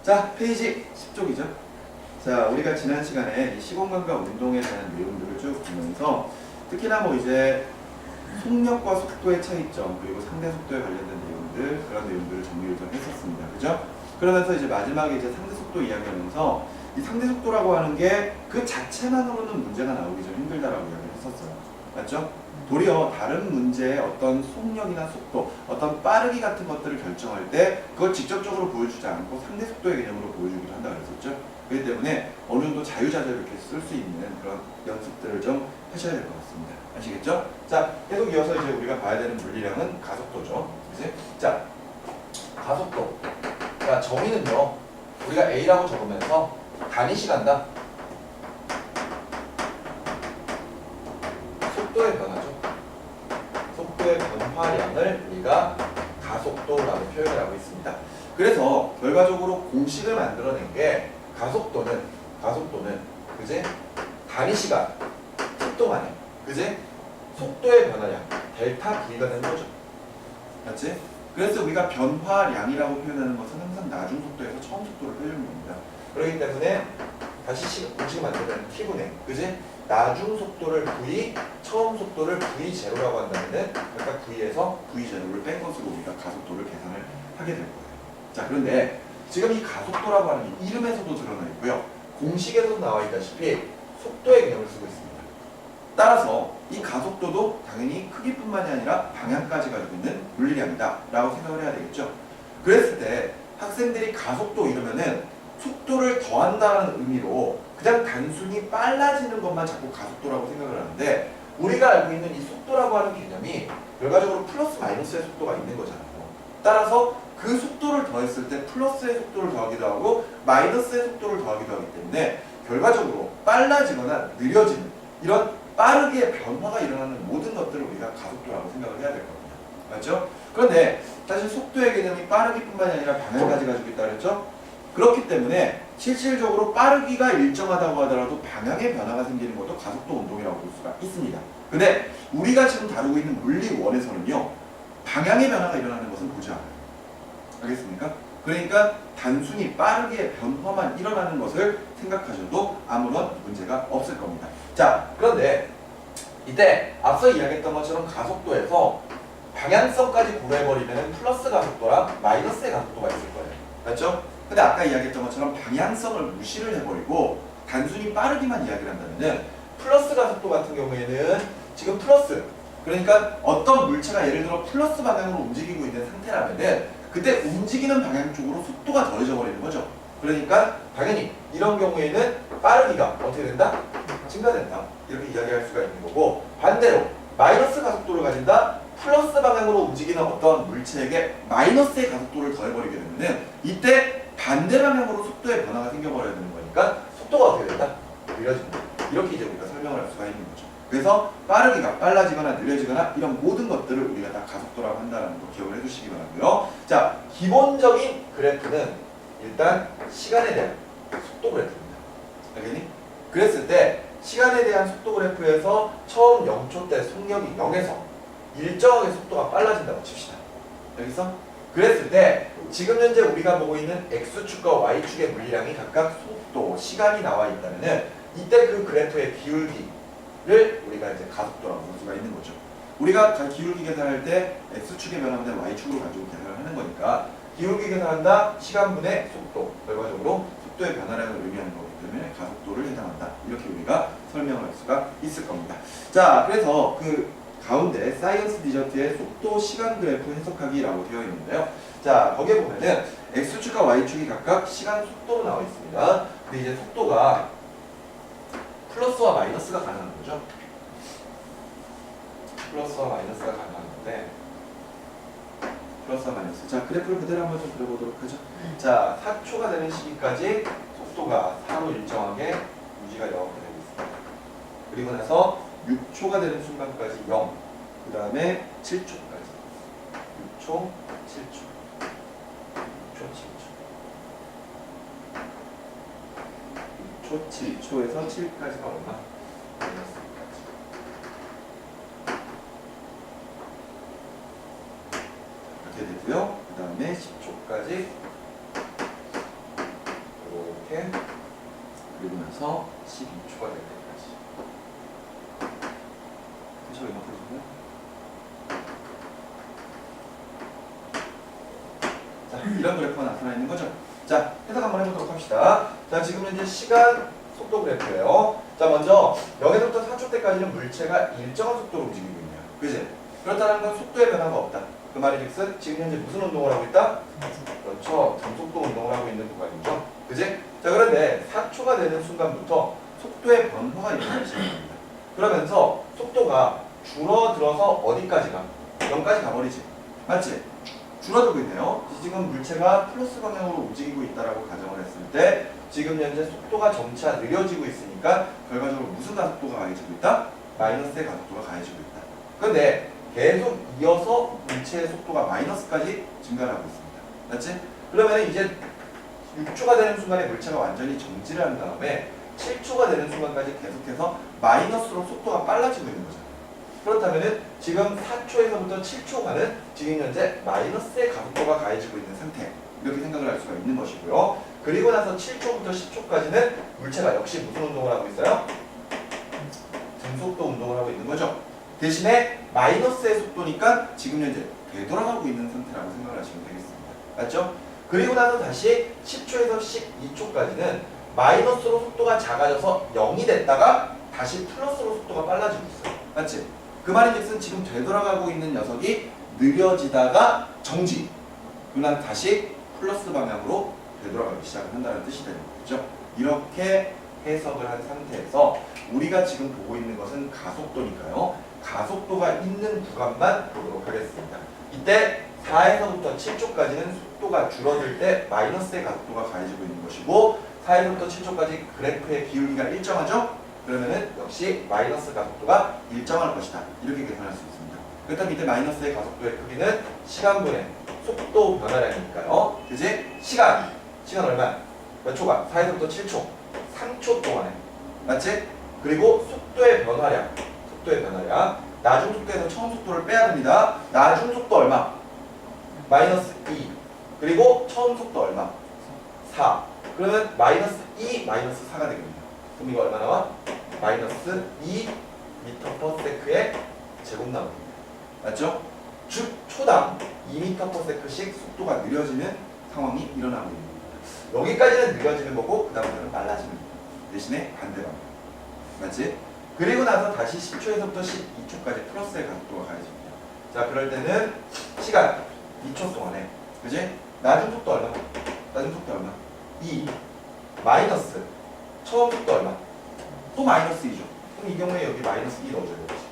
자, 페이지 10쪽이죠. 자, 우리가 지난 시간에 이 시공간과 운동에 대한 내용들을 쭉 보면서 특히나 뭐 이제 속력과 속도의 차이점 그리고 상대 속도에 관련된 내용들 그런 내용들을 정리를 좀 했었습니다. 그죠? 그러면서 이제 마지막에 이제 상대 속도 이야기하면서 이 상대 속도라고 하는 게 그 자체만으로는 문제가 나오기 좀 힘들다라고 이야기를 했었어요. 맞죠? 도리어 다른 문제의 어떤 속력이나 속도, 어떤 빠르기 같은 것들을 결정할 때 그걸 직접적으로 보여주지 않고 상대 속도의 개념으로 보여주기도 한다고 그랬었죠. 그렇기 때문에 어느 정도 자유자재로 이렇게 쓸 수 있는 그런 연습들을 좀 하셔야 될 것 같습니다. 아시겠죠? 자, 계속 이어서 이제 우리가 봐야 되는 물리량은 가속도죠. 그치? 자, 가속도. 자, 정의는요. 우리가 A라고 적으면서 단위 시간당 속도의 변화죠. 속도의 변화량을 우리가 가속도라고 표현을 하고 있습니다. 그래서 결과적으로 공식을 만들어낸 게 가속도는 그제 단위 시간 속도만이 그제 속도의 변화량 델타 V가 되는 거죠. 맞지? 그래서 우리가 변화량이라고 표현하는 것은 항상 나중 속도에서 처음 속도를 표현하는 겁니다. 그렇기 때문에 다시 공식을 만들면 T분의 그지? 나중 속도를 V, 처음 속도를 V0라고 한다면 각각 V에서 V0를 뺀 것으로 우리가 가속도를 계산을 하게 될 거예요. 자, 그런데 지금 이 가속도라고 하는 게 이름에서도 드러나 있고요. 공식에서도 나와 있다시피 속도의 개념을 쓰고 있습니다. 따라서 이 가속도도 당연히 크기뿐만이 아니라 방향까지 가지고 있는 물리량이다 라고 생각을 해야 되겠죠. 그랬을 때 학생들이 가속도 이러면은 속도를 더한다는 의미로 그냥 단순히 빨라지는 것만 자꾸 가속도라고 생각을 하는데 우리가 알고 있는 이 속도라고 하는 개념이 결과적으로 플러스 마이너스의 속도가 있는 거잖아요. 따라서 그 속도를 더했을 때 플러스의 속도를 더하기도 하고 마이너스의 속도를 더하기도 하기 때문에 결과적으로 빨라지거나 느려지는 이런 빠르게 변화가 일어나는 모든 것들을 우리가 가속도라고 생각을 해야 될 겁니다. 맞죠? 그런데 사실 속도의 개념이 빠르기뿐만이 아니라 방향까지 가지고 있다고 했죠? 그렇기 때문에 실질적으로 빠르기가 일정하다고 하더라도 방향의 변화가 생기는 것도 가속도 운동이라고 볼 수가 있습니다. 근데 우리가 지금 다루고 있는 물리원에서는요. 방향의 변화가 일어나는 것은 보지 않아요. 알겠습니까? 그러니까 단순히 빠르게 변화만 일어나는 것을 생각하셔도 아무런 문제가 없을 겁니다. 자, 그런데 이때 앞서 이야기했던 것처럼 가속도에서 방향성까지 고려해버리면 플러스 가속도랑 마이너스의 가속도가 있을 거예요. 맞죠? 근데 아까 이야기했던 것처럼 방향성을 무시를 해버리고 단순히 빠르기만 이야기를 한다면 플러스 가속도 같은 경우에는 지금 플러스 그러니까 어떤 물체가 예를 들어 플러스 방향으로 움직이고 있는 상태라면 그때 움직이는 방향 쪽으로 속도가 더해져 버리는 거죠. 그러니까 당연히 이런 경우에는 빠르기가 어떻게 된다? 증가된다. 이렇게 이야기할 수가 있는 거고 반대로 마이너스 가속도를 가진다? 플러스 방향으로 움직이는 어떤 물체에게 마이너스의 가속도를 더해버리게 되면 이때 반대 방향으로 속도의 변화가 생겨버려야 되는 거니까 속도가 어떻게 된다? 느려진다. 이렇게 이제 우리가 설명을 할 수가 있는 거죠. 그래서 빠르기가 빨라지거나 느려지거나 이런 모든 것들을 우리가 다 가속도라고 한다는 거 기억을 해주시기 바라고요. 자, 기본적인 그래프는 일단 시간에 대한 속도 그래프입니다. 알겠니? 그랬을 때 시간에 대한 속도 그래프에서 처음 0초 때 속력이 0에서 일정하게 속도가 빨라진다고 칩시다. 여기서? 그랬을 때 지금 현재 우리가 보고 있는 X축과 Y축의 물리량이 각각 속도, 시간이 나와 있다면 이때 그 그래프의 기울기를 우리가 이제 가속도라고 볼 수가 있는 거죠. 우리가 기울기 계산할 때 X축의 변화분의 Y축으로 가지고 계산을 하는 거니까 기울기 계산한다, 시간분의 속도, 결과적으로 속도의 변화량을 의미하는 거기 때문에 가속도를 해당한다. 이렇게 우리가 설명을 할 수가 있을 겁니다. 자, 그래서 그 가운데 사이언스 디저트의 속도 시간 그래프 해석하기라고 되어 있는데요. 자, 거기에 보면은 X축과 Y축이 각각 시간 속도로 나와 있습니다. 근데 이제 속도가 플러스와 마이너스가 가능한 거죠. 플러스와 마이너스가 가능한 건데 플러스와 마이너스. 자, 그래프를 그대로 한번 좀 그려보도록 하죠. 자, 4초가 되는 시기까지 속도가 4로 일정하게 유지가 되고 있습니다. 그리고 나서 6초가 되는 순간까지 0, 그 다음에 7초까지 6초, 7초 6초, 7초 6초, 7초에서 7까지가 얼마? 마이너스까지 이렇게 되고요. 그 다음에 10초까지 이렇게 그리고 나서 12초가 될 때까지. 다시 한번 풀어주세요. 자, 이런 그래프가 나타나 있는 거죠. 자, 해석 한번 해보도록 합시다. 자, 지금은 이제 시간 속도 그래프예요. 자, 먼저 0에서부터 4초 때까지는 물체가 일정한 속도로 움직이고 있네요. 그지? 그렇다는 건 속도의 변화가 없다. 그 말인즉슨 지금 현재 무슨 운동을 하고 있다? 그렇죠. 점속도 운동을 하고 있는 구간이죠. 그지? 자, 그런데 4초가 되는 순간부터 속도의 변화가 일어나기 시작합니다. 그러면서 속도가 줄어들어서 어디까지 가? 0까지 가버리지. 맞지? 줄어들고 있네요. 지금 물체가 플러스 방향으로 움직이고 있다라고 가정을 했을 때 지금 현재 속도가 점차 느려지고 있으니까 결과적으로 무슨 가속도가 가해지고 있다? 마이너스의 가속도가 가해지고 있다. 그런데 계속 이어서 물체의 속도가 마이너스까지 증가를 하고 있습니다. 맞지? 그러면 이제 6초가 되는 순간에 물체가 완전히 정지를 한 다음에 7초가 되는 순간까지 계속해서 마이너스로 속도가 빨라지고 있는 거죠. 그렇다면 지금 4초에서부터 7초간은 지금 현재 마이너스의 가속도가 가해지고 있는 상태, 이렇게 생각을 할 수가 있는 것이고요. 그리고 나서 7초부터 10초까지는 물체가 역시 무슨 운동을 하고 있어요? 등속도 운동을 하고 있는 거죠. 대신에 마이너스의 속도니까 지금 현재 되돌아가고 있는 상태라고 생각을 하시면 되겠습니다. 맞죠? 그리고 나서 다시 10초에서 12초까지는 마이너스로 속도가 작아져서 0이 됐다가 다시 플러스로 속도가 빨라지고 있어요. 맞지? 그 말인즉슨 지금 되돌아가고 있는 녀석이 느려지다가 정지. 그러나 다시 플러스 방향으로 되돌아가기 시작을 한다는 뜻이 되는 거죠. 이렇게 해석을 한 상태에서 우리가 지금 보고 있는 것은 가속도니까요. 가속도가 있는 구간만 보도록 하겠습니다. 이때 4에서부터 7초까지는 속도가 줄어들 때 마이너스의 가속도가 가해지고 있는 것이고 4에서부터 7초까지 그래프의 기울기가 일정하죠? 그러면은 역시 마이너스 가속도가 일정할 것이다. 이렇게 계산할 수 있습니다. 그렇다면 이때 마이너스의 가속도의 크기는 시간분의 속도 변화량이니까요. 그지? 시간 얼마? 몇 초간? 4에서부터 7초. 3초 동안에. 맞지? 그리고 속도의 변화량. 나중 속도에서 처음 속도를 빼야 됩니다. 나중 속도 얼마? 마이너스 2. 그리고 처음 속도 얼마? 4. 그러면 마이너스 2, 마이너스 4가 되겠네요. 그럼 이거 얼마 나와? 마이너스 2 m/s의 제곱 나옵니다. 맞죠? 즉 초당 2 m/s씩 속도가 느려지는 상황이 일어나고 있는 겁니다. 여기까지는 느려지는 거고 그 다음부터는 빨라지는 겁니다. 대신에 반대 방향. 맞지? 그리고 나서 다시 10초에서부터 12초까지 플러스의 가속도가 가해집니다. 자, 그럴 때는 시간 2초 동안에 그지? 나중 속도 얼마? 2 마이너스 처음 속도 얼마? 또 마이너스 2죠. 그럼 이 경우에 여기 마이너스 2 넣어줘야 되지.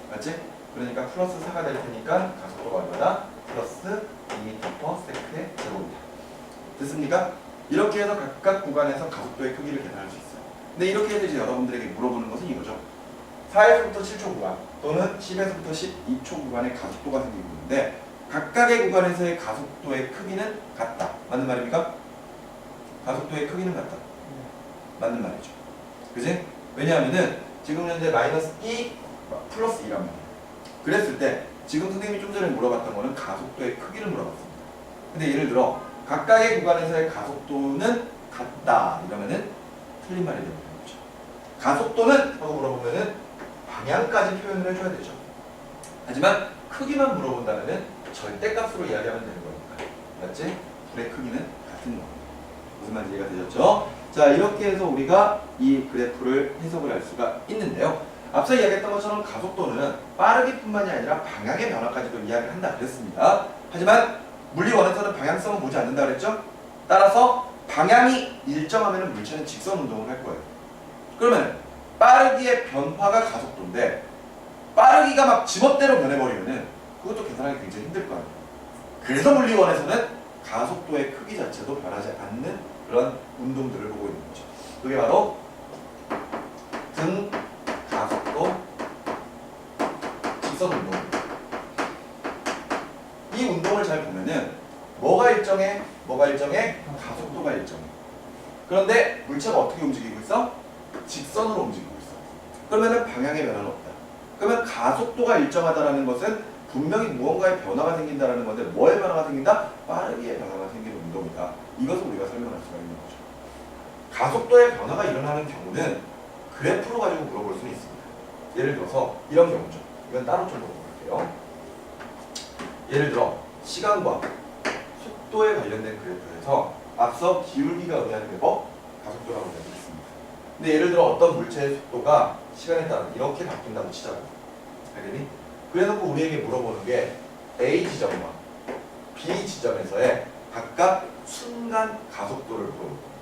맞지? 그러니까 플러스 4가 될 테니까 가속도가 얼마다? 플러스 2m/s의 제곱이다. 됐습니까? 이렇게 해서 각각 구간에서 가속도의 크기를 계산할 수 있어요. 근데 이렇게 해서 이제 여러분들에게 물어보는 것은 이거죠. 4에서부터 7초 구간 또는 10에서부터 12초 구간의 가속도가 생기고 있는데 각각의 구간에서의 가속도의 크기는 같다. 맞는 말입니까? 가속도의 크기는 같다. 맞는 말이죠. 그지? 왜냐하면은 지금 현재 마이너스 2 플러스 2란 말이에요. 그랬을 때 지금 선생님이 좀 전에 물어봤던 거는 가속도의 크기를 물어봤습니다. 근데 예를 들어 각각의 구간에서의 가속도는 같다 이러면은 틀린 말이 되는 거죠. 가속도는 하고 물어보면은 방향까지 표현을 해줘야 되죠. 하지만 크기만 물어본다면은 절대값으로 이야기하면 되는 거니까. 맞지? 불의 크기는 같은 겁니다. 무슨 말인지 이해가 되셨죠? 자, 이렇게 해서 우리가 이 그래프를 해석을 할 수가 있는데요. 앞서 이야기했던 것처럼 가속도는 빠르기뿐만이 아니라 방향의 변화까지도 이야기를 한다 그랬습니다. 하지만 물리원에서는 방향성은 보지 않는다 그랬죠? 따라서 방향이 일정하면 물체는 직선 운동을 할 거예요. 그러면 빠르기의 변화가 가속도인데 빠르기가 막 지멋대로 변해버리면은 그것도 계산하기 굉장히 힘들 거 아니에요. 그래서 물리원에서는 가속도의 크기 자체도 변하지 않는 그런 운동들을 보고 있는 거죠. 그게 바로 등 가속도 직선 운동입니다. 이 운동을 잘 보면은 뭐가 일정해? 가속도가 일정해. 그런데 물체가 어떻게 움직이고 있어? 직선으로 움직이고 있어. 그러면은 방향의 변화는 없다. 그러면 가속도가 일정하다라는 것은 분명히 무언가의 변화가 생긴다라는 건데 뭐의 변화가 생긴다? 빠르기의 변화가 생기는 운동이다. 이것을 우리가 설명할 수가 있는 거죠. 가속도의 변화가 일어나는 경우는 그래프로 가지고 물어볼 수는 있습니다. 예를 들어서 이런 경우죠. 이건 따로 좀 물어볼게요. 예를 들어 시간과 속도에 관련된 그래프에서 앞서 기울기가 의미하는 궤법, 가속도라고 얘기했습니다. 근데 예를 들어 어떤 물체의 속도가 시간에 따라 이렇게 바뀐다고 치자고. 알겠니? 그래놓고 우리에게 물어보는 게 A 지점과 B 지점에서의 각각 순간 가속도를 물어볼 겁니다.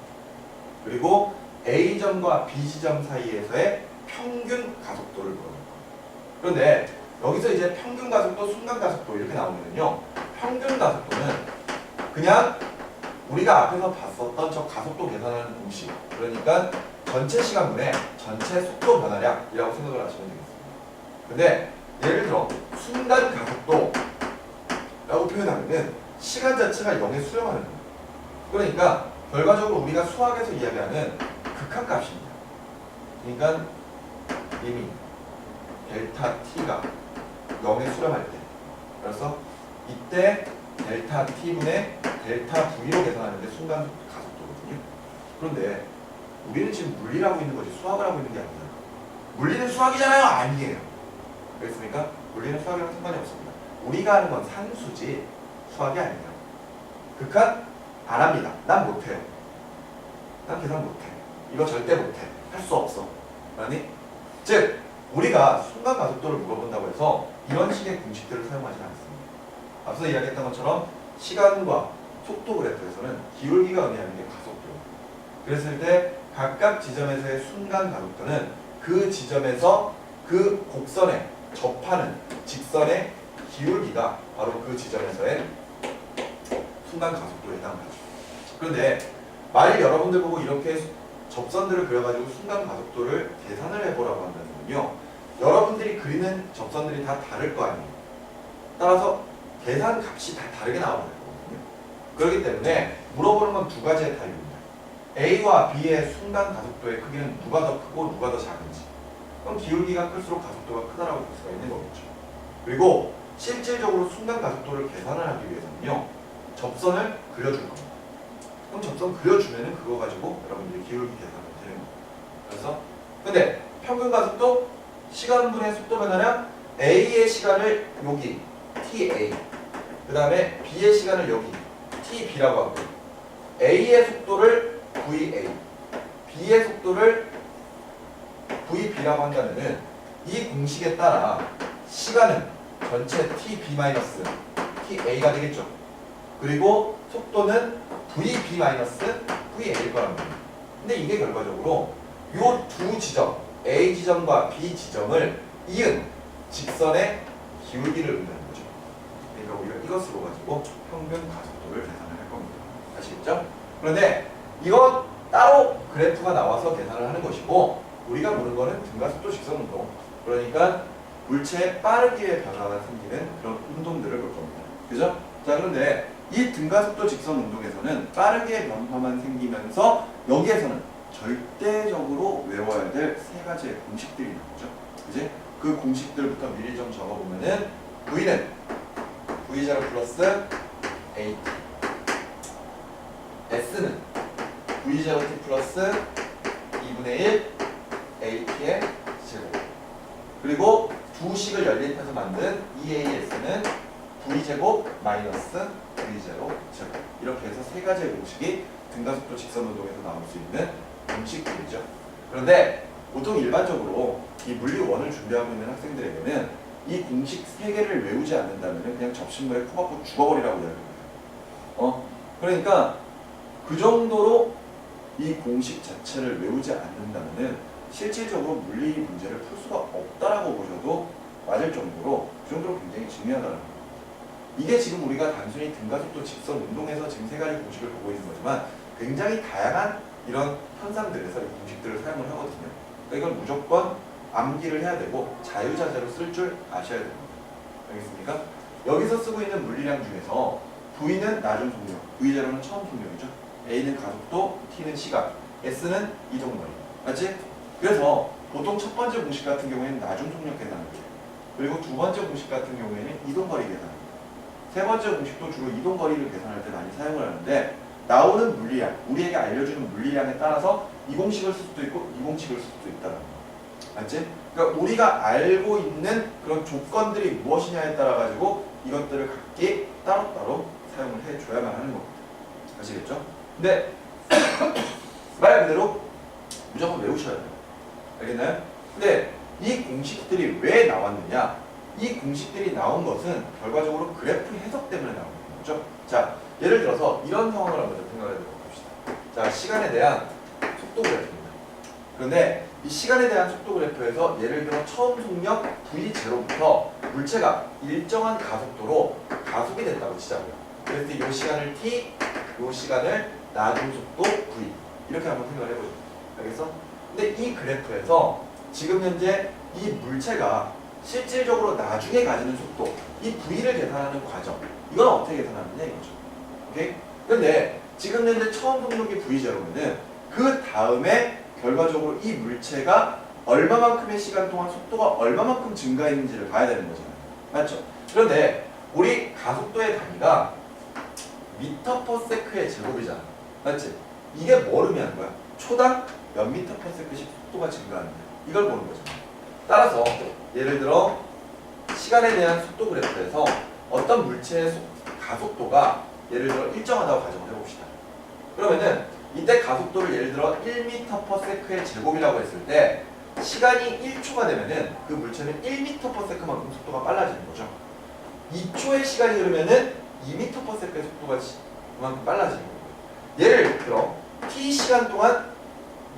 그리고 A점과 B지점 사이에서의 평균 가속도를 물어볼 겁니다. 그런데 여기서 이제 평균 가속도, 순간 가속도 이렇게 나오면요. 평균 가속도는 그냥 우리가 앞에서 봤었던 저 가속도 계산하는 공식, 그러니까 전체 시간분의 전체 속도 변화량이라고 생각을 하시면 되겠습니다. 근데 예를 들어 순간 가속도라고 표현하면은 시간 자체가 0에 수렴하는 겁니다. 그러니까 결과적으로 우리가 수학에서 이야기하는 극한값입니다. 그러니까 이미 델타 t가 0에 수렴할 때, 그래서 이때 델타 t분의 델타 v로 계산하는데 순간 가속도거든요. 그런데 우리는 지금 물리를 하고 있는 거지 수학을 하고 있는 게 아니잖아요. 물리는 수학이잖아요. 아니에요. 그렇습니까? 물리는 수학이랑 상관이 없습니다. 우리가 하는 건 산수지 수학이 아니에요. 극한 안 합니다. 난 못해요. 난 계산 못해. 이거 절대 못해. 할 수 없어. 아니? 즉 우리가 순간 가속도를 물어본다고 해서 이런 식의 공식들을 사용하지 않습니다. 앞서 이야기했던 것처럼 시간과 속도 그래프에서는 기울기가 의미하는 게 가속도입니다. 그랬을 때 각각 지점에서의 순간 가속도는 그 지점에서 그 곡선에 접하는 직선의 기울기가 바로 그 지점에서의 순간 가속도에 해당하죠. 그런데 만일 여러분들 보고 이렇게 접선들을 그려가지고 순간 가속도를 계산을 해보라고 한다면요, 여러분들이 그리는 접선들이 다 다를 거 아니에요. 따라서 계산 값이 다 다르게 나와야 되거든요. 그렇기 때문에 물어보는 건 두 가지의 타입입니다. A와 B의 순간 가속도의 크기는 누가 더 크고 누가 더 작은지. 그럼 기울기가 클수록 가속도가 크다라고 볼 수가 있는 거겠죠. 그리고 실질적으로 순간 가속도를 계산을 하기 위해서는요, 접선을 그려줄 겁니다. 그럼 접선 그려주면은 그거 가지고 여러분들이 기울기 계산을 되는 거예요. 그래서 근데 평균 가속도, 시간분의 속도 변화량, A의 시간을 여기 TA, 그 다음에 B의 시간을 여기 TB라고 하고, A의 속도를 VA, B의 속도를 VB라고 한다면은 이 공식에 따라 시간은 전체 TB-TA가 되겠죠. 그리고 속도는 VB-VA일 거란 말이에요. 근데 이게 결과적으로 이 두 지점, A 지점과 B 지점을 이은 직선의 기울기를 의미하는 거죠. 그러니까 우리가 이것으로 가지고 평균 가속도를 계산을 할 겁니다. 아시겠죠? 그런데 이건 따로 그래프가 나와서 계산을 하는 것이고, 우리가 보는 거는 등가속도 직선운동, 그러니까 물체의 빠르기의 변화가 생기는 그런 운동들을 볼 겁니다. 그죠? 자, 그런데 이 등가속도 직선운동에서는 빠르게 변화만 생기면서 여기에서는 절대적으로 외워야 될 세 가지의 공식들이 나오죠. 그지? 그 공식들부터 미리 좀 적어보면은 V는 V0 플러스 AT, S는 V0T 플러스 2분의 1 AT의 제곱, 그리고 두 식을 연립해서 만든 EAS는 V제곱 마이너스 V0 제곱, 이렇게 해서 세 가지의 공식이 등가속도 직선운동에서 나올 수 있는 공식들이죠. 그런데 보통 일반적으로 이 물리 1을 준비하고 있는 학생들에게는 이 공식 세 개를 외우지 않는다면 그냥 접신물에 코 박고 죽어버리라고 이야기합니다. 그러니까 그 정도로 이 공식 자체를 외우지 않는다면 실질적으로 물리 문제를 풀 수가 없다라고 보셔도 맞을 정도로 그 정도로 굉장히 중요하다는 겁니다. 이게 지금 우리가 단순히 등가속도 직선 운동에서 지금 세 가지 공식을 보고 있는 거지만 굉장히 다양한 이런 현상들에서 이 공식들을 사용을 하거든요. 그러니까 이걸 무조건 암기를 해야 되고 자유자재로 쓸 줄 아셔야 됩니다. 알겠습니까? 여기서 쓰고 있는 물리량 중에서 V는 나중 속력, V0는 처음 속력이죠. A는 가속도, T는 시간, S는 이동거리. 맞지? 그래서 보통 첫 번째 공식 같은 경우에는 나중 속력 계산을 해요. 그리고 두 번째 공식 같은 경우에는 이동거리 계산을 해요. 세 번째 공식도 주로 이동거리를 계산할 때 많이 사용을 하는데, 나오는 물리량, 우리에게 알려주는 물리량에 따라서 이 공식을 쓸 수도 있고 이 공식을 쓸 수도 있다는 거. 맞지? 그러니까 우리가 알고 있는 그런 조건들이 무엇이냐에 따라 가지고 이것들을 각기 따로따로 사용을 해줘야만 하는 겁니다. 아시겠죠? 근데 말 그대로 무조건 외우셔야 돼요. 알겠나요? 근데 이 공식들이 왜 나왔느냐? 이 공식들이 나온 것은 결과적으로 그래프 해석 때문에 나온 거죠. 자, 예를 들어서 이런 상황을 한번 생각해 봅시다. 자, 시간에 대한 속도 그래프입니다. 그런데 이 시간에 대한 속도 그래프에서 예를 들어 처음 속력 v0부터 물체가 일정한 가속도로 가속이 됐다고 치자고요. 그래서 이 시간을 t, 이 시간을 나중 속도 v 이렇게 한번 생각을 해보죠. 알겠어? 근데 이 그래프에서 지금 현재 이 물체가 실질적으로 나중에 가지는 속도, 이 v를 계산하는 과정, 이건 어떻게 계산하느냐 이거죠. 오케이? 근데 지금 현재 처음 속력이 v0면은 그 다음에 결과적으로 이 물체가 얼마만큼의 시간 동안 속도가 얼마만큼 증가했는지를 봐야 되는 거잖아요. 맞죠? 그런데 우리 가속도의 단위가 미터 퍼 세크의 제곱이잖아. 맞지? 이게 뭘 의미하는 거야? 초당 몇 미터 퍼 세크씩 속도가 증가하는데 이걸 보는 거죠. 따라서 예를 들어 시간에 대한 속도 그래프에서 어떤 물체의 가속도가 예를 들어 일정하다고 가정을 해봅시다. 그러면은 이때 가속도를 예를 들어 1m/s의 제곱이라고 했을 때 시간이 1초가 되면은 그 물체는 1m/s만큼 속도가 빨라지는 거죠. 2초의 시간이 흐르면은 2m/s의 속도가 그만큼 빨라지는 거예요. 예를 들어 t 시간 동안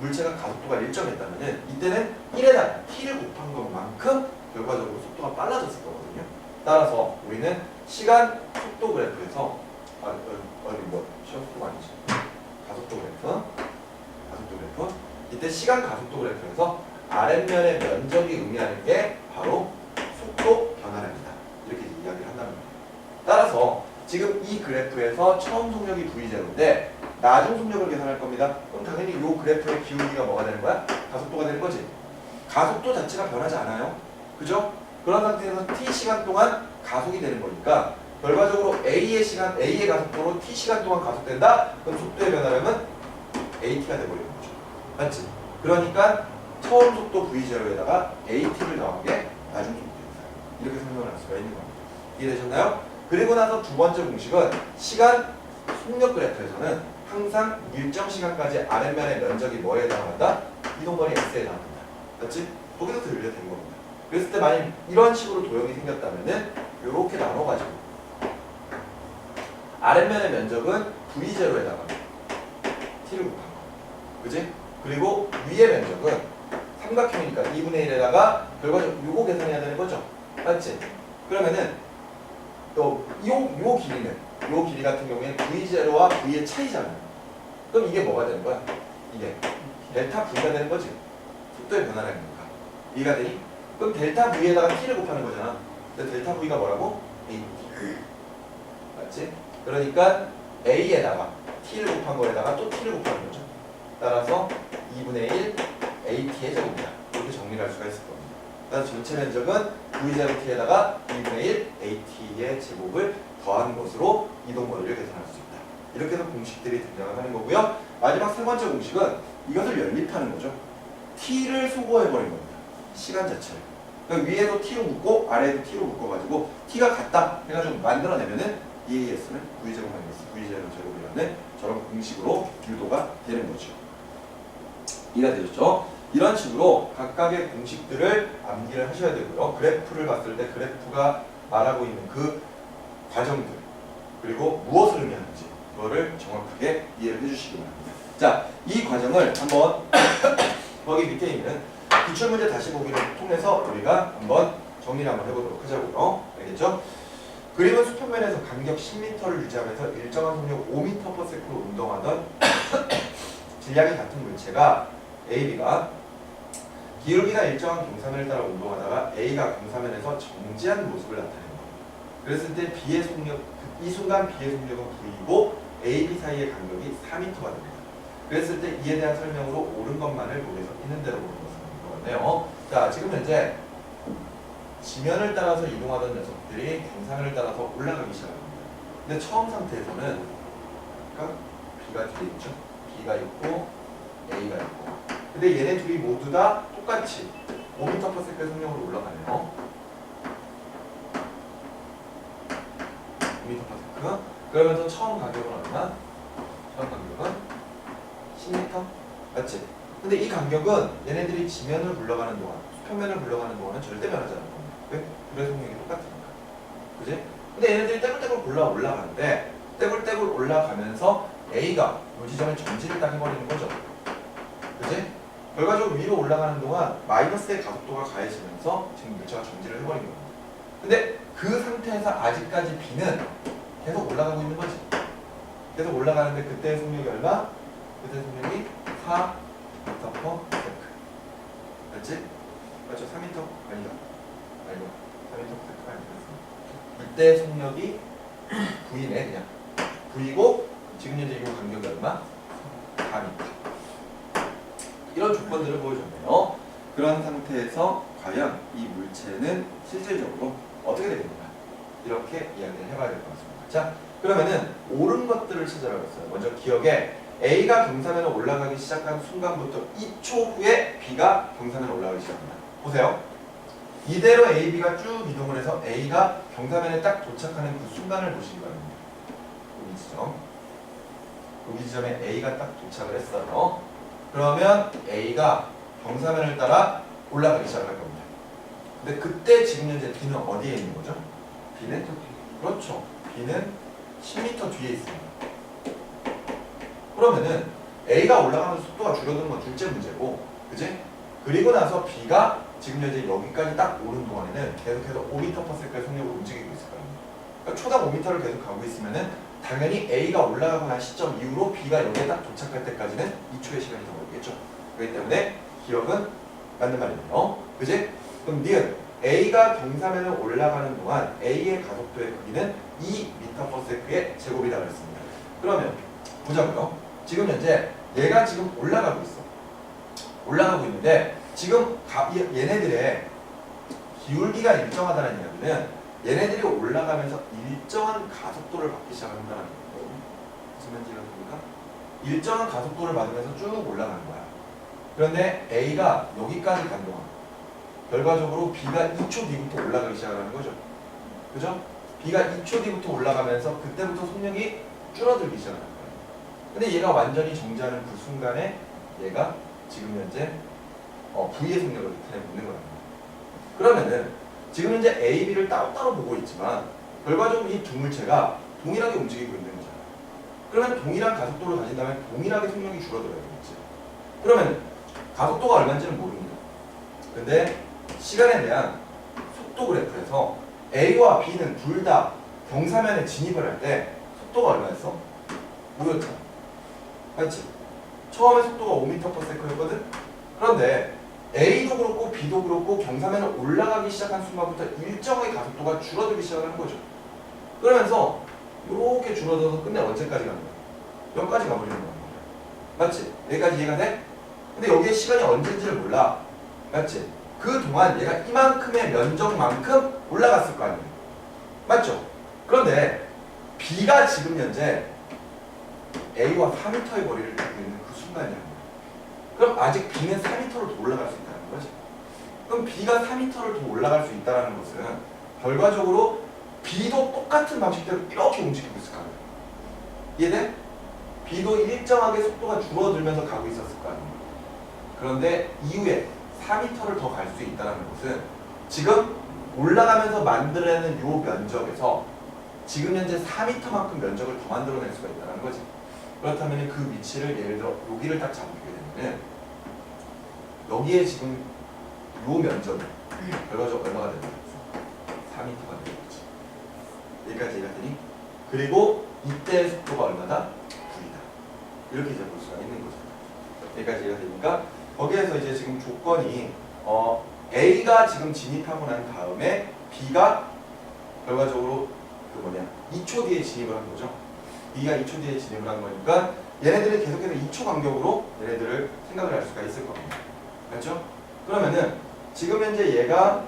물체가 가속도가 일정했다면은 이때는 1에다 t를 곱한 것만큼 결과적으로 속도가 빨라졌을 거거든요. 따라서 우리는 시간 속도 그래프에서 시간 속도가 아니지. 가속도 그래프 이때 시간 가속도 그래프에서 아랫면의 면적이 의미하는 게 바로 속도 변화량이다. 이렇게 이야기를 한다는 거예요. 따라서 지금 이 그래프에서 처음 속력이 v0인데 나중 속력을 계산할 겁니다. 그럼 당연히 이 그래프의 기울기가 뭐가 되는 거야? 가속도가 되는 거지. 가속도 자체가 변하지 않아요. 그죠? 그런 상태에서 t 시간 동안 가속이 되는 거니까 결과적으로 A의 가속도로 t 시간 동안 가속된다? 그럼 속도의 변화량은 AT가 돼버리는 거죠. 맞지? 그러니까 처음 속도 V0에다가 AT를 더한 게 나중 속도입니다. 이렇게 설명을 할 수가 있는 겁니다. 이해되셨나요? 그리고 나서 두 번째 공식은 시간 속력 그래프에서는 항상 일정 시간까지 아랫면의 면적이 뭐에 해당한다? 이동거리 S에 해당한다. 맞지? 거기서부터 연결된 겁니다. 그랬을 때 만약 이런 식으로 도형이 생겼다면은 이렇게 나눠가지고 아랫면의 면적은 V0에다가 T를 곱한 거. 그지? 그리고 위의 면적은 삼각형이니까 2분의 1에다가 결과적으로 요거 계산해야 되는 거죠. 맞지? 그러면은 또 요 길이 같은 경우에는 V0와 V의 차이잖아요. 그럼 이게 뭐가 되는 거야? 이게 델타 V가 되는 거지. 속도의 변화량이니까. 이해가 되니? 그럼 델타 V에다가 T를 곱하는 거잖아. 근데 델타 V가 뭐라고? AT. 맞지? 그러니까 A에다가 T를 곱한 거에다가 또 T를 곱하는 거죠. 따라서 2분의 1 AT의 제곱이다. 이렇게 정리를 할 수가 있을 겁니다. 그래서 전체 면적은 V0T에다가 2분의 1 AT의 제곱을 더한 것으로 이동거리를 계산할 수 있다. 이렇게 해서 공식들이 등장을 하는 거고요. 마지막 세 번째 공식은 이것을 연립하는 거죠. T를 소거해버린 겁니다. 시간 자체를. 그러니까 위에도 T로 묶고 아래에도 T로 묶어가지고 T가 같다 해가지고 만들어내면은 EAS는 V0-V0제곱이라는 저런 공식으로 유도가 되는 거죠. 이해가 되셨죠? 이런 식으로 각각의 공식들을 암기를 하셔야 되고요. 그래프를 봤을 때 그래프가 말하고 있는 그 과정들 그리고 무엇을 의미하는지 그거를 정확하게 이해를 해주시기 바랍니다. 자, 이 과정을 한번 거기 밑에 있는 기출문제 다시 보기를 통해서 우리가 한번 정리를 한번 해보도록 하자고요. 알겠죠? 그림은 수평면에서 간격 10m를 유지하면서 일정한 속력 5m/s로 운동하던 질량이 같은 물체가 AB가 기울기가 일정한 경사면을 따라 운동하다가 A가 경사면에서 정지한 모습을 나타내는 겁니다. 그랬을 때 B의 속력, 이 순간 B의 속력은 V이고 AB 사이의 간격이 4m가 됩니다. 그랬을 때 이에 대한 설명으로 옳은 것만을 보기에서 있는 대로 보는 것은 이거네요. 자, 지금 현재 지면을 따라서 이동하던 녀석들이 경사면을 따라서 올라가기 시작합니다. 근데 처음 상태에서는 그러니까 B가 뒤에 있죠. B가 있고 A가 있고. 근데 얘네 둘이 모두 다 똑같이 5m/s 속력으로 올라가네요. 5m/s. 그러면서 처음 간격은 얼마? 처음 간격은 10m? 맞지? 근데 이 간격은 얘네들이 지면을 굴러가는 동안, 수평면을 굴러가는 동안은 절대 변하지 않을 겁니다. 왜? 불의 속력이 똑같으니까. 그지? 근데 얘네들이 떼굴떼굴 올라가는데 떼굴떼굴 올라가면서 A가 이 지점에 전지를 딱 해버리는 거죠. 그지? 결과적으로 위로 올라가는 동안 마이너스의 가속도가 가해지면서 지금 물체가 전지를 해버린 겁니다. 근데 그 상태에서 아직까지 B는 계속 올라가고 있는 거지. 계속 올라가는데 그때의 속력이 얼마? 그때 속력이 4m/s. 맞지? 맞죠? 4m? 아니다. 아니고 4m/s 아니겠어. 이때 속력이 V네 그냥. V고 지금 현재 이 간격이 얼마? 4m. 이런 조건들을 보여줬네요. 그런 상태에서 과연 이 물체는 실질적으로 어떻게 됩니까? 이렇게 이야기를 해봐야 될 것 같습니다. 자, 그러면은 옳은 것들을 찾아봐야겠어요. 먼저 기억에 A가 경사면을 올라가기 시작한 순간부터 2초 후에 B가 경사면을 올라가기 시작합니다. 보세요. 이대로 A, B가 쭉 이동을 해서 A가 경사면에 딱 도착하는 그 순간을 보시기 바랍니다. 여기 지점. 여기 지점에 A가 딱 도착을 했어요. 그러면 A가 경사면을 따라 올라가기 시작할 겁니다. 근데 그때 지금 현재 B는 어디에 있는 거죠? B는? 그렇죠. B는 10m 뒤에 있습니다. 그러면은 A가 올라가는 속도가 줄어드는 건 둘째 문제고, 그지? 그리고 나서 B가 지금 현재 여기까지 딱 오는 동안에는 계속해서 5m/s의 속력으로 움직이고 있을 거예요. 그러니까 초당 5m를 계속 가고 있으면은 당연히 A가 올라가고 난 시점 이후로 B가 여기에 딱 도착할 때까지는 2초의 시간이 더 걸리겠죠. 그렇기 때문에 기억은 맞는 말이에요. 그지? 그럼 니은 A가 경사면을 올라가는 동안 A의 가속도의 크기는 2m/s의 제곱이라고 했습니다. 그러면 보자고요. 지금 현재 얘가 지금 올라가고 있어. 올라가고 있는데 지금 얘네들의 기울기가 일정하다는 이야기는 얘네들이 올라가면서 일정한 가속도를 받기 시작한다는 거예요. 무슨 말인지 보니까 일정한 가속도를 받으면서 쭉 올라가는 거야. 그런데 A가 여기까지 간 동안 결과적으로 B가 2초 뒤부터 올라가기 시작하는 거죠. 그죠? B가 2초 뒤부터 올라가면서 그때부터 속력이 줄어들기 시작하는 거예요. 근데 얘가 완전히 정지하는 그 순간에 얘가 지금 현재 V의 속력을 나타내고 있는 거랍니다. 그러면은 지금 현재 A, B를 따로따로 보고 있지만 결과적으로 이 두 물체가 동일하게 움직이고 있는 거잖아요. 그러면 동일한 가속도를 가진다면 동일하게 속력이 줄어들어야 되겠지. 그러면 가속도가 얼마인지는 모릅니다. 근데 시간에 대한 속도 그래프에서 A와 B는 둘 다 경사면에 진입을 할 때 속도가 얼마였어? 5였잖아. 맞지? 처음에 속도가 5m/s였거든? 그런데 A도 그렇고 B도 그렇고 경사면을 올라가기 시작한 순간부터 일정의 가속도가 줄어들기 시작하는 거죠. 그러면서 이렇게 줄어들어서 끝내 언제까지 가는 거야? 여기까지 가버리는 거야. 맞지? 여기까지 이해가 돼? 근데 여기에 시간이 언제인지를 몰라. 맞지? 그동안 얘가 이만큼의 면적만큼 올라갔을 거 아니에요. 맞죠? 그런데 B가 지금 현재 A와 4m의 거리를 두고 있는 그 순간이야. 그럼 아직 B는 4m를 더 올라갈 수 있다는 거지. 그럼 B가 4m를 더 올라갈 수 있다는 것은 결과적으로 B도 똑같은 방식대로 이렇게 움직이고 있을 거 아니에요. 이해돼? B도 일정하게 속도가 줄어들면서 가고 있었을 거 아니에요. 그런데 이후에 4m를 더 갈 수 있다는 것은 지금 올라가면서 만들어내는 이 면적에서 지금 현재 4m만큼 면적을 더 만들어낼 수가 있다는 거지. 그렇다면 그 위치를 예를 들어 여기를 딱 잡게 되면 여기에 지금 이 면적이 결과적으로 얼마가 되는 거지? 4m가 되는 거지. 여기까지 이해가 되니? 그리고 이때의 속도가 얼마다? 9이다. 이렇게 이제 볼 수가 있는 거죠. 여기까지 이해가 되니까 거기에서 이제 지금 조건이 A가 지금 진입하고 난 다음에 B가 결과적으로 2초 뒤에 진입을 한 거죠. B가 2초 뒤에 진입을 한 거니까 얘네들이 계속해서 2초 간격으로 얘네들을 생각을 할 수가 있을 겁니다. 맞죠? 그러면은 지금 현재 얘가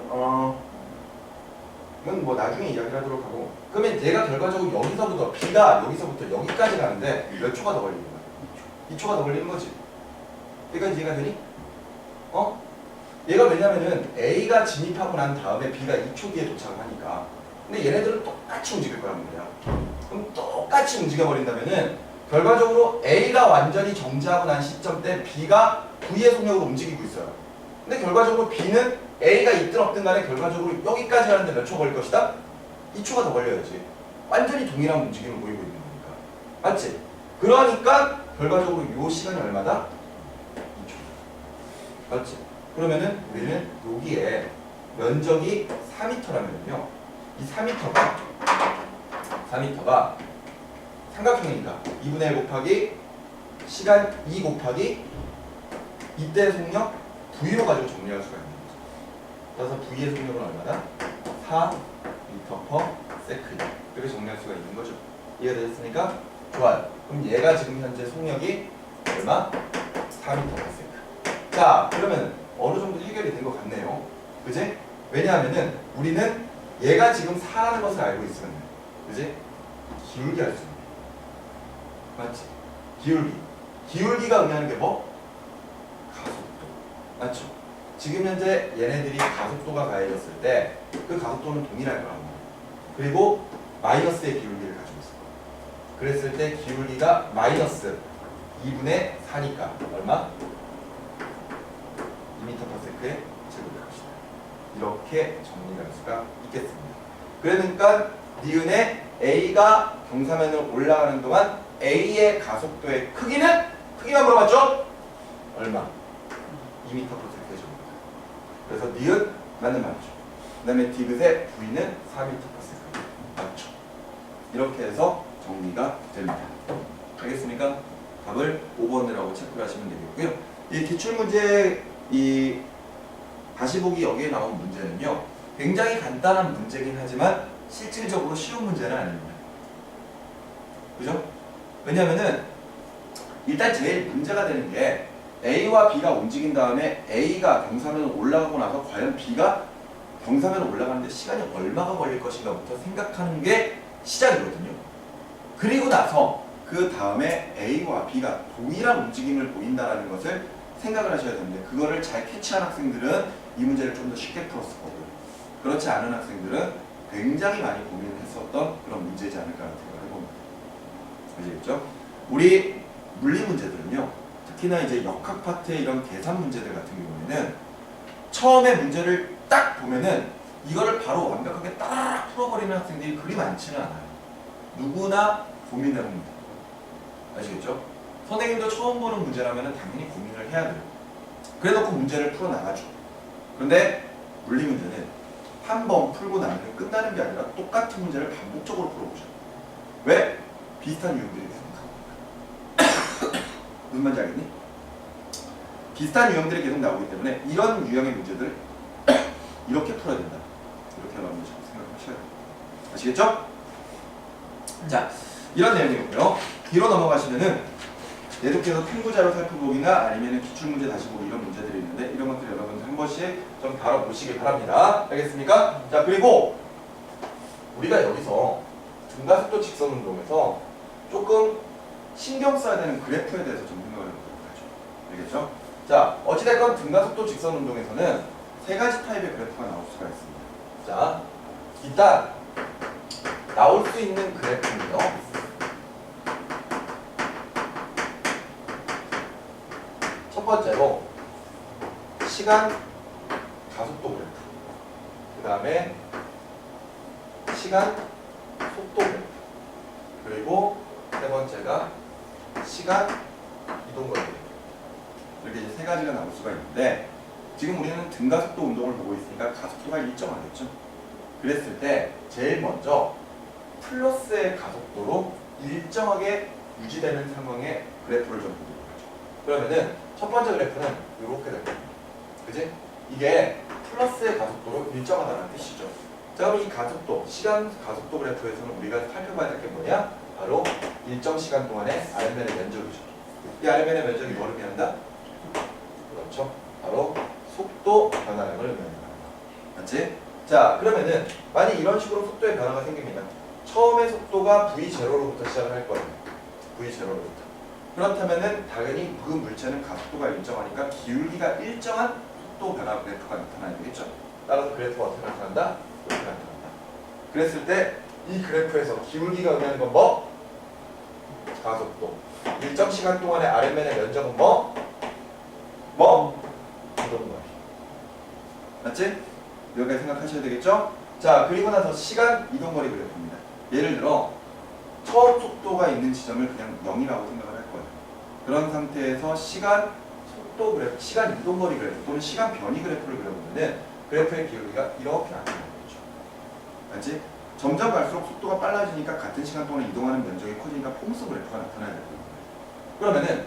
이건 뭐 나중에 이야기를 하도록 하고, 그러면 얘가 결과적으로 여기서부터 B가 여기서부터 여기까지 가는데 몇 초가 더 걸리는 거야? 2초가 더 걸리는 거지. 여기까지 이해가 되니? 어? 얘가 왜냐면은 A가 진입하고 난 다음에 B가 2초 뒤에 도착을 하니까. 근데 얘네들은 똑같이 움직일 거란 말이야. 그럼 똑같이 움직여버린다면은 결과적으로 A가 완전히 정지하고 난 시점 때 B가 V의 속력으로 움직이고 있어요. 근데 결과적으로 B는 A가 있든 없든 간에 결과적으로 여기까지 하는데 몇 초 걸릴 것이다? 2초가 더 걸려야지. 완전히 동일한 움직임을 보이고 있는 거니까. 맞지? 그러니까 결과적으로 이 시간이 얼마다? 2초. 맞지? 그러면은 우리는 여기에 면적이 4m라면요. 이 4m가 삼각형이니까 2분의 1 곱하기 시간 2 곱하기 이때 속력 V로 가지고 정리할 수가 있는 거죠. 그래서 V의 속력은 얼마다? 4m/s 이렇게 정리할 수가 있는 거죠. 이해가 되셨습니까? 좋아요. 그럼 얘가 지금 현재 속력이 얼마? 4m/s. 자, 그러면 어느 정도 해결이 된 것 같네요. 그지? 왜냐하면은 우리는 얘가 지금 4라는 것을 알고 있으면 그지? 기울기 할 수 있는 맞지? 기울기. 기울기가 의미하는 게 뭐? 가속도. 맞죠? 지금 현재 얘네들이 가속도가 가해졌을 때 그 가속도는 동일할 거란 말이에요. 그리고 마이너스의 기울기를 가지고 있을 거예요. 그랬을 때 기울기가 마이너스 2분의 4니까 얼마? 2m/s의 제곱일 것이다. 이렇게 정리할 수가 있겠습니다. 그러니까 니은의 A가 경사면을 올라가는 동안 A의 가속도의 크기만 물어봤죠? 얼마? 2m/s의 제곱입니다. 그래서 니은 맞는 말이죠. 그 다음에 디귿의 V는 4m/s 맞죠? 이렇게 해서 정리가 됩니다. 알겠습니까? 답을 5번이라고 체크를 하시면 되겠고요. 이 기출문제 이 다시 보기 여기에 나온 문제는요. 굉장히 간단한 문제긴 하지만 실질적으로 쉬운 문제는 아닙니다. 그죠? 왜냐면은 일단 제일 문제가 되는 게 A와 B가 움직인 다음에 A가 경사면을 올라가고 나서 과연 B가 경사면을 올라가는데 시간이 얼마가 걸릴 것인가부터 생각하는 게 시작이거든요. 그리고 나서 그 다음에 A와 B가 동일한 움직임을 보인다는 것을 생각을 하셔야 되는데 그거를 잘 캐치한 학생들은 이 문제를 좀 더 쉽게 풀었을 거고요. 그렇지 않은 학생들은 굉장히 많이 고민을 했었던 그런 문제지 않을까라는 생각을 해봅니다. 아시겠죠? 우리 물리 문제들은요. 특히나 이제 역학 파트의 이런 계산 문제들 같은 경우에는 처음에 문제를 딱 보면은 이거를 바로 완벽하게 딱 풀어버리는 학생들이 그리 많지는 않아요. 누구나 고민을 합니다. 아시겠죠? 선생님도 처음 보는 문제라면 당연히 고민을 해야 돼요. 그래놓고 문제를 풀어나가죠. 그런데 물리 문제는 한 번 풀고 나면 끝나는 게 아니라 똑같은 문제를 반복적으로 풀어보죠. 왜? 비슷한 유형들이 계속 나옵니다. 무슨 말인지 알겠니? 비슷한 유형들이 계속 나오기 때문에 이런 유형의 문제들을 이렇게 풀어야 된다. 이렇게 여러분들 생각하셔야 돼요. 아시겠죠? 자, 이런 내용이고요. 뒤로 넘어가시면은 계속해서 탐구자료 살펴보기나 아니면 기출문제 다시 보기 이런 문제들이 있는데 이런 것들 여러분들 한 번씩 좀 다뤄보시기 바랍니다. 알겠습니까? 자, 그리고 우리가 여기서 등가속도 직선운동에서 조금 신경 써야 되는 그래프에 대해서 좀 생각을 해보도록 하죠. 알겠죠? 자, 어찌됐건 등가속도 직선운동에서는 세 가지 타입의 그래프가 나올 수가 있습니다. 자, 일단 나올 수 있는 그래프는요. 첫 번째로 시간 가속도 그래프, 그 다음에 시간 속도 그래프, 그리고 세 번째가 시간 이동 거리 그래프. 이렇게 이제 세 가지가 나올 수가 있는데 지금 우리는 등가속도 운동을 보고 있으니까 가속도가 일정하겠죠. 그랬을 때 제일 먼저 플러스의 가속도로 일정하게 유지되는 상황의 그래프를 좀 보도록 하죠. 그러면은 첫 번째 그래프는 이렇게 될 겁니다. 그지? 이게 플러스의 가속도로 일정하다는 뜻이죠. 자, 그럼 이 가속도, 시간 가속도 그래프에서는 우리가 살펴봐야 될 게 뭐냐? 바로 일정 시간 동안의 RMN의 면적이죠. 이 RMN의 면적이 뭐를 의미한다? 그렇죠. 바로 속도 변화량을 의미합니다. 맞지? 자, 그러면은 만약 이런 식으로 속도의 변화가 생깁니다. 처음에 속도가 V0로부터 시작을 할 거예요. V0로부터. 그렇다면은 당연히 그 물체는 가속도가 일정하니까 기울기가 일정한 속도 변화 그래프가 나타나야 되겠죠. 따라서 그래프가 어떻게 나타난다? 이렇게 나타난다. 그랬을 때 이 그래프에서 기울기가 의미하는 건 뭐? 가속도. 일정 시간 동안의 RMN의 면적은 뭐? 이동거리. 맞지? 여기까지 생각하셔야 되겠죠? 자, 그리고 나서 시간 이동거리 그래프입니다. 예를 들어 처음 속도가 있는 지점을 그냥 0이라고 생각을 할 거예요. 그런 상태에서 시간 속도 그래프, 시간 이동거리 그래프 또는 시간 변이 그래프를 그려보면은 그래프의 기울기가 이렇게 나타나는 거죠. 맞지? 점점 갈수록 속도가 빨라지니까 같은 시간 동안 이동하는 면적이 커지니까 폼스 그래프가 나타나야 되는 거예요. 그러면은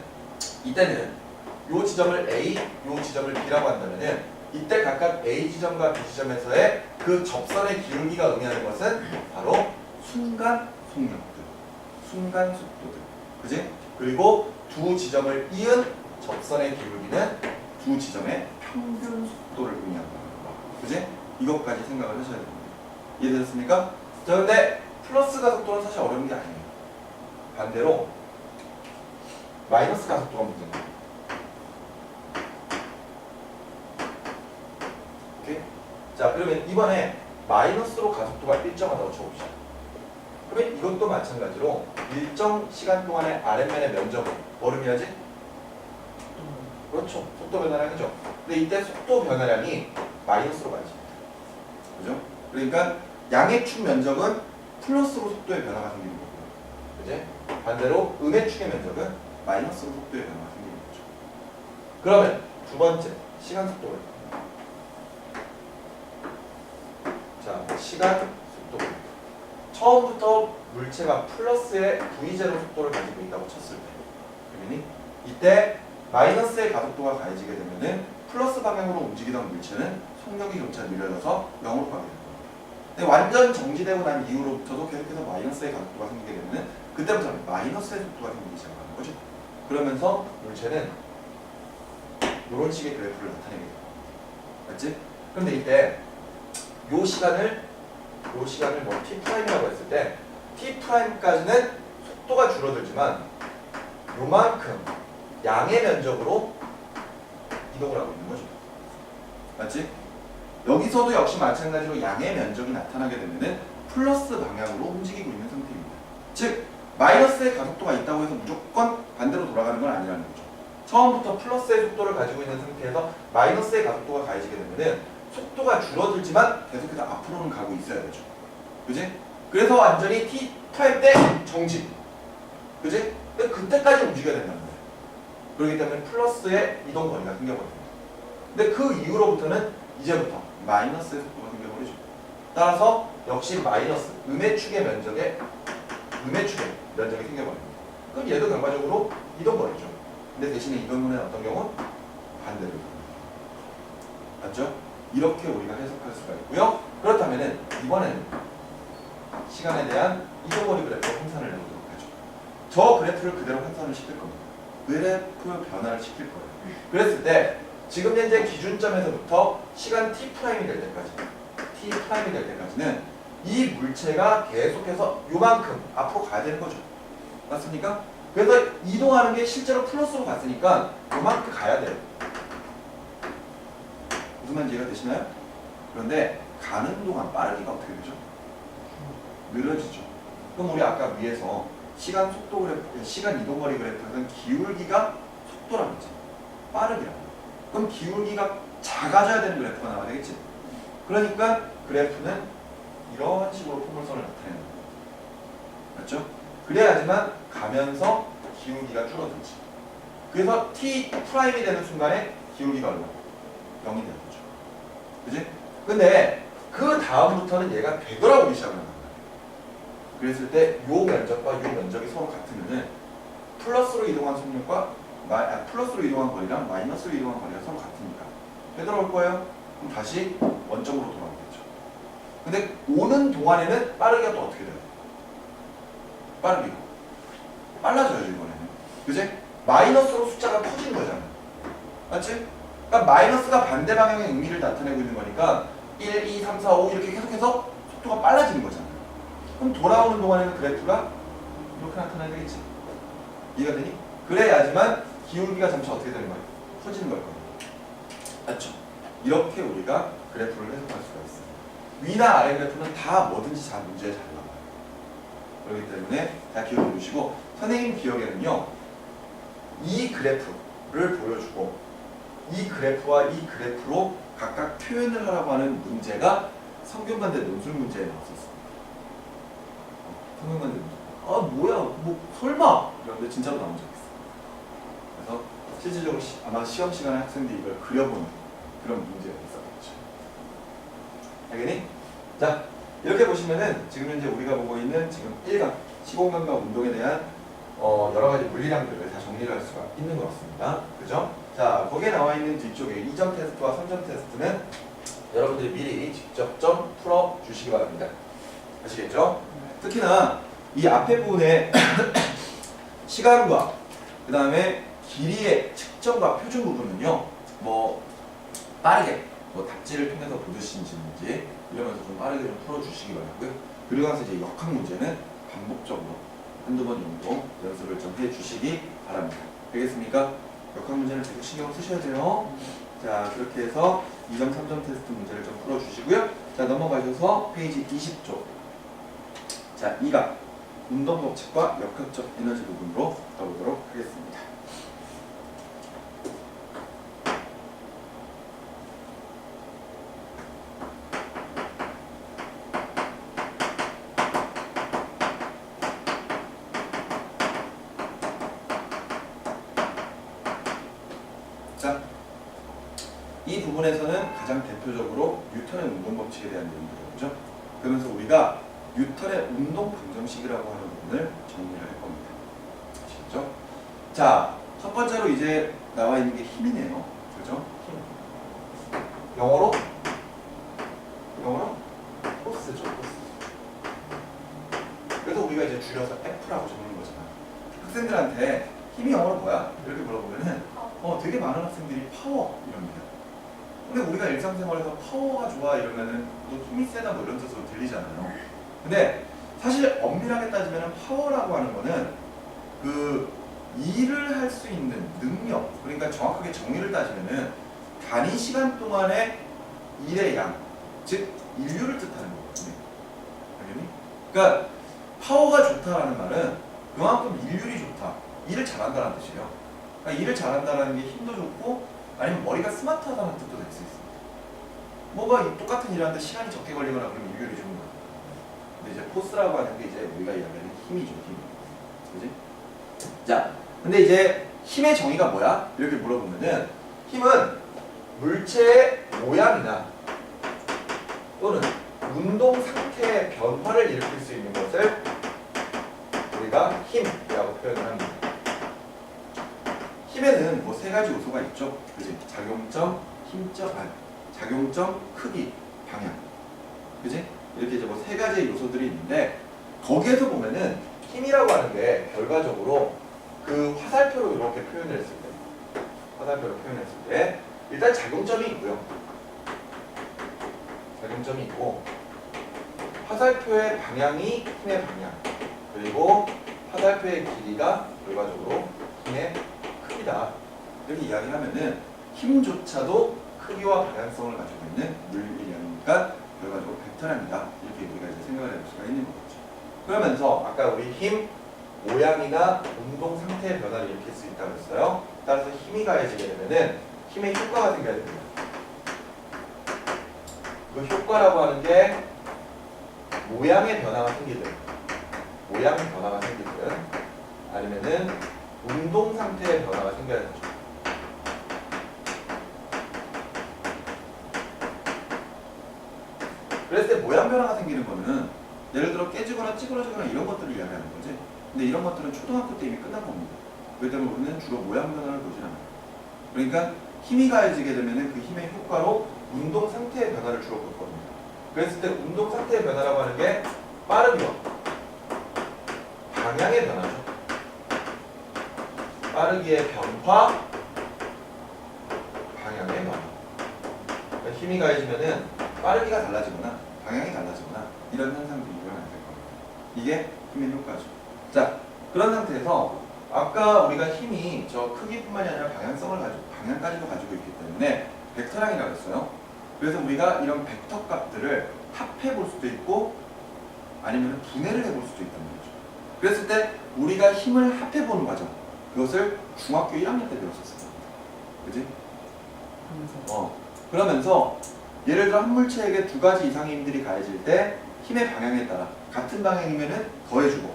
이때는 요 지점을 A, 요 지점을 B라고 한다면은 이때 각각 A 지점과 B 지점에서의 그 접선의 기울기가 의미하는 것은 바로 순간 속력들, 순간 속도들, 그지? 그리고 두 지점을 이은 접선의 기울기는 두 지점의 평균 속도를 의미한다. 그지? 이것까지 생각을 하셔야 됩니다. 이해되셨습니까? 자, 근데 플러스 가속도는 사실 어려운 게 아니에요. 반대로 마이너스 가속도가 문제인 거예요. 오케이? 자, 그러면 이번에 마이너스로 가속도가 일정하다고 쳐봅시다. 그러면 이것도 마찬가지로 일정 시간 동안의 RMN의 면적은 뭐를 의미하지? 그렇죠. 속도 변화량이죠. 근데 이때 속도 변화량이 마이너스로 가지. 그죠? 그러니까 양의 축 면적은 플러스로 속도의 변화가 생기는 거고요. 그지? 반대로 음의 축의 면적은 마이너스로 속도의 변화가 생기는 거죠. 그러면 두 번째, 시간 속도 그래프. 자, 시간 속도 그래프. 처음부터 물체가 플러스의 V0 속도를 가지고 있다고 쳤을 때, 그러니 이때 마이너스의 가속도가 가해지게 되면은 플러스 방향으로 움직이던 물체는 속력이 점차 느려져서 0으로 가게 됩니다. 근데 완전 정지되고 난 이후로부터도 계속해서 마이너스의 가속도가 생기게 되면은 그때부터는 마이너스의 속도가 생기기 시작하는 거죠. 그러면서 물체는 이런 식의 그래프를 나타내게 돼요. 맞지? 그런데 이때 요 시간을 뭐 T'이라고 했을 때 T'까지는 속도가 줄어들지만 요만큼 양의 면적으로 이동을 하고 있는 거죠. 맞지? 여기서도 역시 마찬가지로 양의 면적이 나타나게 되면은 플러스 방향으로 움직이고 있는 상태입니다. 즉 마이너스의 가속도가 있다고 해서 무조건 반대로 돌아가는 건 아니라는 거죠. 처음부터 플러스의 속도를 가지고 있는 상태에서 마이너스의 가속도가 가해지게 되면은 속도가 줄어들지만 계속해서 앞으로는 가고 있어야 되죠. 그지? 그래서 완전히 T 타임 때 정지. 그지? 근데 그때까지 움직여야 된다는 거예요. 그렇기 때문에 플러스의 이동거리가 생겨버립니다. 근데 그 이후로부터는 이제부터 마이너스의 속도가 생겨버리죠. 따라서 역시 마이너스, 음의 축의 면적이 생겨버립니다. 그럼 얘도 결과적으로 이동거리죠. 근데 대신에 이동거리는 어떤 경우? 반대로. 맞죠? 이렇게 우리가 해석할 수가 있고요. 그렇다면은 이번에는 시간에 대한 이동거리 그래프 환산을 해보도록 하죠. 저 그래프를 그대로 환산을 시킬 겁니다. 그래프 변화를 시킬 거예요. 그랬을 때 지금 현재 기준점에서부터 시간 T'이 될 때까지는 이 물체가 계속해서 요만큼 앞으로 가야 되는 거죠. 맞습니까? 그래서 이동하는 게 실제로 플러스로 갔으니까 요만큼 가야 돼요. 무슨 말인지 이해가 되시나요? 그런데 가는 동안 빠르기가 어떻게 되죠? 느려지죠. 그럼 우리 아까 위에서 시간 속도 그래프, 시간 이동거리 그래프는 기울기가 속도라고 했죠. 빠르기라고. 그럼 기울기가 작아져야 되는 그래프가 나와야 되겠지. 그러니까 그래프는 이런 식으로 포물선을 나타내는 거예요. 맞죠? 그래야지만 가면서 기울기가 줄어들지. 그래서 T'이 되는 순간에 기울기가 얼마? 0이 되는 거죠. 그지? 근데 그 다음부터는 얘가 되돌아오기 시작한단 말이에요. 그랬을 때 요 면적과 요 면적이 서로 같으면은 플러스로 이동한 속력과 플러스로 이동한 거리랑 마이너스로 이동한 거리가 서로 같으니까 되돌아올 거예요. 그럼 다시 원점으로 돌아오겠죠. 근데 오는 동안에는 빠르기가 또 어떻게 돼요? 빠르기가 빨라져야죠 이번에는. 그지? 마이너스로 숫자가 커지는 거잖아요. 맞지? 그러니까 마이너스가 반대 방향의 의미를 나타내고 있는 거니까 1, 2, 3, 4, 5 이렇게 계속해서 속도가 빨라지는 거잖아요. 그럼 돌아오는 동안에는 그래프가 이렇게 나타나야 되겠지. 이해가 되니? 그래야지만 기울기가 점차 어떻게 되는 거예요? 커지는 걸 거예요. 맞죠? 이렇게 우리가 그래프를 해석할 수가 있어요. 위나 아래 그래프는 다 뭐든지 다 문제에 잘 나와요. 그렇기 때문에 다 기억해 두시고, 선생님 기억에는요, 이 그래프를 보여주고 이 그래프와 이 그래프로 각각 표현을 하라고 하는 문제가 성균관대 논술 문제에 나왔었어요. 성균관대 논술. 아 뭐야, 뭐 설마 이런데 진짜로 나온 적 있어요. 그래서 실질적으로 아마 시험 시간에 학생들이 이걸 그려보는 그런 문제가 있었겠죠. 알겠니? 자, 이렇게 보시면은 지금 현재 우리가 보고 있는 지금 1강 시공간과 운동에 대한 여러 가지 물리량들을 다 정리를 할 수가 있는 것 같습니다. 그죠? 자, 거기에 나와 있는 뒤쪽에 2점 테스트와 3점 테스트는 여러분들이 미리 직접 좀 풀어 주시기 바랍니다. 아시겠죠? 특히나 이 앞에 부분에 시간과 그 다음에 길이의 측정과 표준 부분은요, 뭐 빠르게 뭐 답지를 통해서 보드신지 이러면서 좀 빠르게 좀 풀어주시기 바라고요. 그리고 나서 이제 역학 문제는 반복적으로 한두 번 정도 연습을 좀 해주시기 바랍니다. 알겠습니까? 역학 문제는 계속 신경을 쓰셔야 돼요. 자, 그렇게 해서 2점, 3점 테스트 문제를 좀 풀어주시고요. 자, 넘어가셔서 페이지 20쪽. 자, 2강 운동법칙과 역학적 에너지 부분으로 가보도록 하겠습니다. 자, 이 부분에서는 가장 대표적으로 뉴턴의 운동법칙에 대한 내용이 들어오죠. 그러면서 우리가 뉴턴의 운동 방정식이라고 하는 부분을 정리를 할 겁니다. 아시겠죠? 자, 첫 번째로 이제 나와 있는 게 힘이네요. 그죠? 힘. 영어로 포스죠, 포스. 그래서 우리가 이제 줄여서 F라고 적는 거잖아. 학생들한테 힘이 영어로 뭐야? 이렇게 물어보면은 되게 많은 학생들이 파워 이럽니다. 근데 우리가 일상생활에서 파워가 좋아 이러면은 또 힘이 세다 뭐 이런 뜻으로 들리잖아요. 근데 사실 엄밀하게 따지면 파워라고 하는 거는 그 일을 할 수 있는 능력, 그러니까 정확하게 정의를 따지면은 단위 시간 동안의 일의 양, 즉 인류를 뜻하는 거거든요. 알겠니? 그러니까 파워가 좋다라는 말은 그만큼 일률이 좋다, 일을 잘한다는 뜻이에요. 그러니까 일을 잘한다는 게 힘도 좋고 아니면 머리가 스마트하다는 뜻도 될 수 있습니다. 뭐가 똑같은 일을 하는데 시간이 적게 걸리거나 그러면 일률이 좋은 거예요. 근데 이제 포스라고 하는 게 이제 우리가 이야기하는 힘이죠, 힘. 그지? 자, 근데 이제 힘의 정의가 뭐야? 이렇게 물어보면은 힘은 물체의 모양이나 또는 운동 상태의 변화를 일으킬 수 있는 것을 우리가 힘이라고 표현을 합니다. 힘에는 뭐 세 가지 요소가 있죠. 그지? 작용점, 힘점, 작용점, 크기, 방향. 그지? 이렇게 이제 뭐 세 가지 요소들이 있는데 거기에서 보면은 힘이라고 하는 게 결과적으로 그 화살표로 이렇게 표현했을 때, 화살표로 표현했을 때 일단 작용점이 있고요. 작용점이 있고 화살표의 방향이 힘의 방향, 그리고 화살표의 길이가 결과적으로 힘의 크기다. 이렇게 이야기하면은 힘조차도 크기와 방향성을 가지고 있는 물리량이니까 결과적으로 벡터량이다. 이렇게 우리가 이제 생각을 해볼 수가 있는 거겠죠. 그러면서 아까 우리 힘 모양이나 운동 상태의 변화를 일으킬 수 있다고 했어요. 따라서 힘이 가해지게 되면은 힘의 효과가 생겨야 됩니다. 그 효과라고 하는 게 모양의 변화가 생기든, 모양의 변화가 생기든, 아니면은 운동 상태의 변화가 생겨야 되죠. 그랬을 때 모양 변화가 생기는 거는 예를 들어 깨지거나 찌그러지거나 이런 것들을 이야기하는 거지. 근데 이런 것들은 초등학교 때 이미 끝난 겁니다. 그렇기 때문에 우리는 주로 모양 변화를 보진 않아요. 그러니까 힘이 가해지게 되면 그 힘의 효과로 운동 상태의 변화를 주로 볼 겁니다. 그랬을 때 운동 상태의 변화라고 하는 게 빠르기와 방향의 변화죠. 빠르기의 변화, 방향의 변화. 그러니까 힘이 가해지면은 빠르기가 달라지거나 방향이 달라지거나 이런 현상들이 일어나게 될 겁니다. 이게 힘의 효과죠. 자, 그런 상태에서 아까 우리가 힘이 저 크기뿐만이 아니라 방향까지도 가지고 있기 때문에 벡터량이라고 했어요. 그래서 우리가 이런 벡터 값들을 합해 볼 수도 있고 아니면 분해를 해볼 수도 있단 말이죠. 그랬을 때 우리가 힘을 합해 보는 과정, 그것을 중학교 1학년 때 배웠었어요. 그지? 그러면서 예를 들어 한 물체에게 두 가지 이상의 힘들이 가해질 때 힘의 방향에 따라 같은 방향이면은 더해주고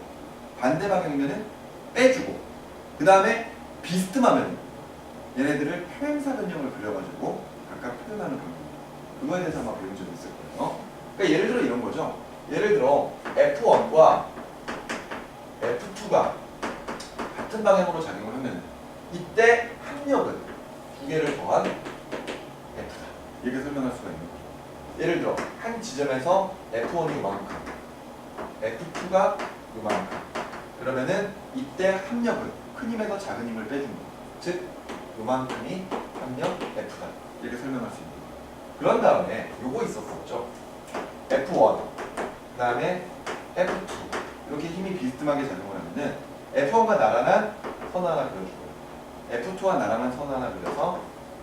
반대 방향이면은 빼주고 그 다음에 비스듬하면 얘네들을 평행사 변형을 그려가지고 각각 표현하는 방법, 그거에 대해서 아마 배운 적이 있을 거예요. 그러니까 예를 들어 이런 거죠. 예를 들어 F1과 F2가 같은 방향으로 작용을 하면 이때 합력은 두 개를 더한 F다, 이렇게 설명할 수가 있는 거죠. 예를 들어 한 지점에서 F1이 요만큼, F2가 요만큼, 그러면은 이때 합력은 큰 힘에서 작은 힘을 빼준 거, 즉 요만큼이 합력 F다, 이렇게 설명할 수 있는 거예요. 그런 다음에 요거 있었었죠. F1 그 다음에 F2 이렇게 힘이 비스듬하게 작용을 하면은 F1과 나란한 선 하나 그려주고요. F2와 나란한 선 하나 그려서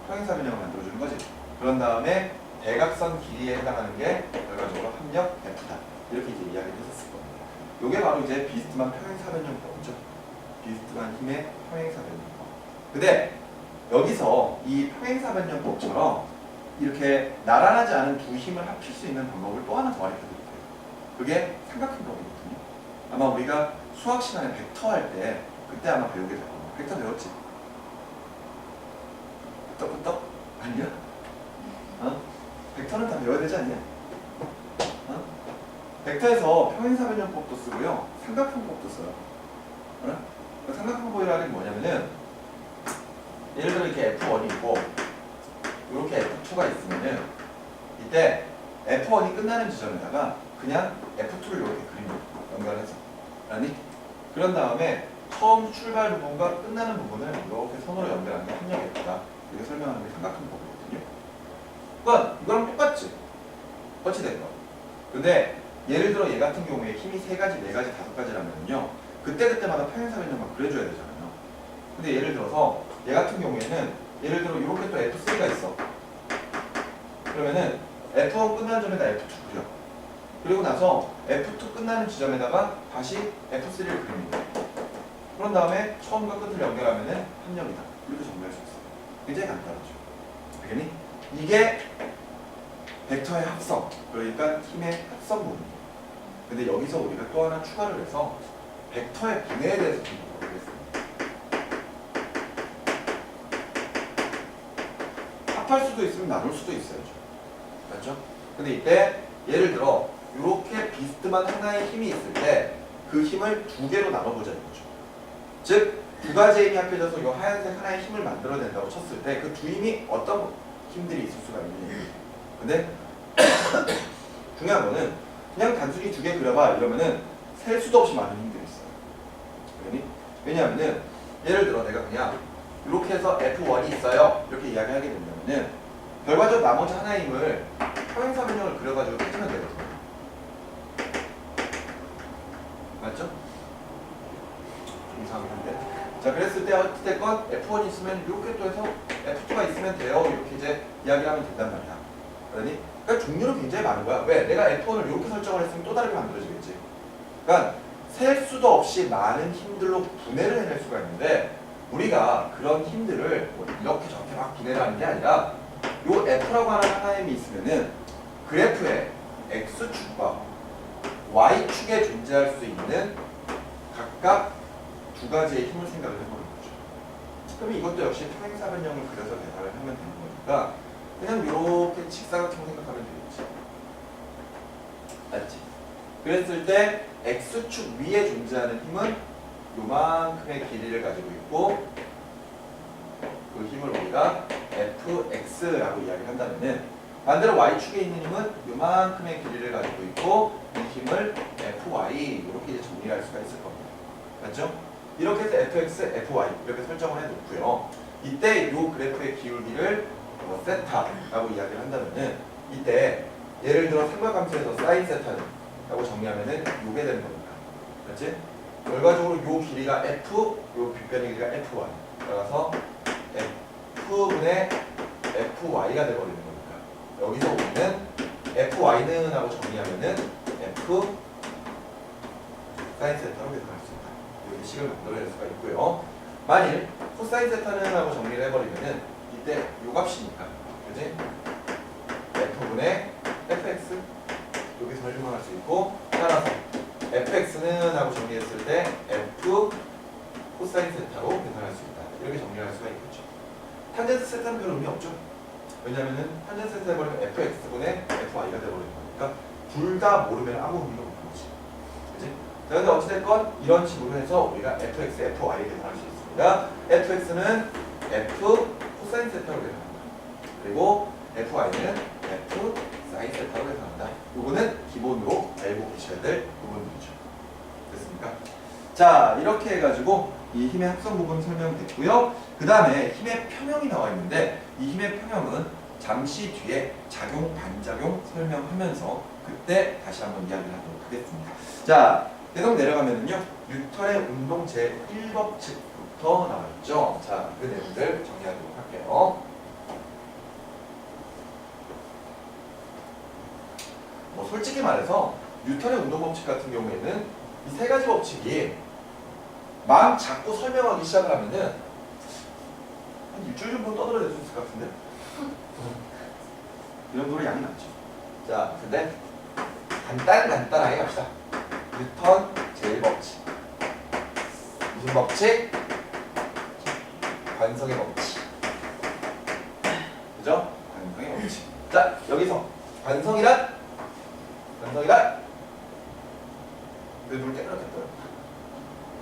평행사 변형을 만들어주는 거지. 그런 다음에 대각선 길이에 해당하는 게 결과적으로 합력 F다, 이렇게 이제 이야기를 했었을 겁니다. 요게 바로 이제 비스듬한 평행사 변형법이죠. 비스듬한 힘의 평행사 변형법. 근데 여기서 이 평행사 변형법처럼 이렇게 나란하지 않은 두 힘을 합칠 수 있는 방법을 또 하나 더 알려드릴게요. 그게 삼각형법이거든요. 아마 우리가 수학 시간에 벡터 할 때 그때 아마 배우게 될 겁니다. 벡터 배웠지? 끄떡끄떡? 아니야? 벡터는 다 배워야 되지 않냐? 벡터에서 평행사 변형법도 쓰고요, 삼각형법도 써요. 삼각형법이라는 게 뭐냐면은 예를 들어 이렇게 F1이 있고 이렇게 F2가 있으면은 이때 F1이 끝나는 지점에다가 그냥 F2를 이렇게 그립니다. 연결해서. 아니? 그런 다음에 처음 출발 부분과 끝나는 부분을 이렇게 선으로 연결하는 게 합력 F다, 이렇게 설명하는 게 삼각형법이거든요. 그러니까 이거랑 똑같지? 터치된 거. 근데 예를 들어 얘 같은 경우에 힘이 3가지, 4가지, 5가지라면요, 그때그때마다 평행사 변형만 그려줘야 되잖아요. 근데 예를 들어서 얘 같은 경우에는 예를 들어 이렇게 또 F3가 있어. 그러면은 F1 끝나는 점에다 F2 그려. 그리고 나서 F2 끝나는 지점에다가 다시 F3를 그립니다. 그런 다음에 처음과 끝을 연결하면은 합력이다, 이렇게 정리할 수 있어요. 굉장히 간단하죠. 알겠니? 이게 벡터의 합성, 그러니까 힘의 합성 부분이에요. 근데 여기서 우리가 또 하나 추가를 해서 벡터의 분해에 대해서 좀 보겠습니다. 합할 수도 있으면 나눌 수도 있어요. 맞죠? 근데 이때 예를 들어 이렇게 비스듬한 하나의 힘이 있을 때 그 힘을 두 개로 나눠보자는 거죠. 즉, 두 가지의 힘이 합해져서 이 하얀색 하나의 힘을 만들어낸다고 쳤을 때 그 두 힘이 어떤 힘들이 있을 수가 있느냐. 근데 중요한 거는 그냥 단순히 두 개 그려봐 이러면은 셀 수도 없이 많은 힘들이 있어요. 그러니? 왜냐하면은 예를 들어 내가 그냥 이렇게 해서 F1이 있어요, 이렇게 이야기하게 된다면은 결과적으로 나머지 하나의 힘을 평행사 변형을 그려가지고 해주면 되거든요. 맞죠? 이상하긴 한데. 자, 그랬을 때 어찌됐건 F1이 있으면 이렇게 또 해서 F2가 있으면 돼요, 이렇게 이제 이야기를 하면 된단 말이야. 그러니? 그러니까 종류는 굉장히 많은 거야. 왜? 내가 F1을 이렇게 설정을 했으면 또 다르게 만들어지겠지. 그러니까 셀 수도 없이 많은 힘들로 분해를 해낼 수가 있는데 우리가 그런 힘들을 뭐 이렇게 저렇게 막 분해를 하는 게 아니라 요 F라고 하는 하나의 힘이 있으면은 그래프에 X축과 Y축에 존재할 수 있는 각각 두 가지의 힘을 생각을 해보는 거죠. 그럼 이것도 역시 평행사 변형을 그려서 대화를 하면 되는 거니까 그냥 이렇게 직사각형 생각하면 되겠지. 맞지? 그랬을 때 X축 위에 존재하는 힘은 요만큼의 길이를 가지고 있고 그 힘을 우리가 Fx라고 이야기를 한다면은 반대로 Y축에 있는 힘은 요만큼의 길이를 가지고 있고 이 힘을 Fy 이렇게 이제 정리할 수가 있을 겁니다. 맞죠? 이렇게 해서 Fx, Fy 이렇게 설정을 해놓고요. 이때 이 그래프의 기울기를 세타라고 이야기를 한다면은 이때 예를 들어 삼각함수에서 사인 세타라고 정리하면은 요게 되는 겁니다. 맞지? 결과적으로 요 길이가 f, 요 빗변의 길이가 fy. 따라서 f분의 fy가 되어버리는 거니까 여기서 우리는 fy는 하고 정리하면은 f 사인 세타로 계산할 수 있다. 이렇게 식을 만들어낼 수가 있고요. 만일 코사인 세타는 하고 정리를 해버리면은 이때 요 값이니까, 그지? f분의 fx 여기 설명할 수 있고, 따라서 fx는 하고 정리했을 때 f 코사인 세타로 계산할 수 있다. 이렇게 정리할 수가 있겠죠. 탄젠트 세타는 별 의미 없죠. 왜냐면은 탄젠트 세타 해버리면 fx분의 fy가 되어버리는 거니까 둘 다 모르면 아무 의미가 없는 거지. 그지? 자, 근데 어찌됐건 이런 식으로 해서 우리가 fx, fy를 계산할 수 있습니다. fx는 f 코사인 세타로 계산한다. 그리고 fy는 f 사인 세타로 계산한다. 요거는 기본으로 알고 계셔야 될 부분들이죠. 됐습니까? 자, 이렇게 해가지고 이 힘의 합성 부분 설명됐고요. 그 다음에 힘의 평형이 나와 있는데, 이 힘의 평형은 잠시 뒤에 작용, 반작용 설명하면서 그때 다시 한번 이야기를 하도록 하겠습니다. 자, 계속 내려가면은요, 뉴턴의 운동 제1법칙부터 나와 있죠. 자, 그 내용들 정리하도록 할게요. 뭐 솔직히 말해서 뉴턴의 운동 법칙 같은 경우에는 이 세 가지 법칙이 막 자꾸 설명하기 시작을 하면은 한 일주일 정도 떠들어낼 수 있을 것 같은데? 이 정도로 양이 많죠. 자, 근데 간단하게 갑시다. 뉴턴 제1법칙. 무슨 법칙? 관성의 법칙. 그죠? 관성의 법칙. 자, 여기서 관성이란 왜 물 깨끗하게 떠요?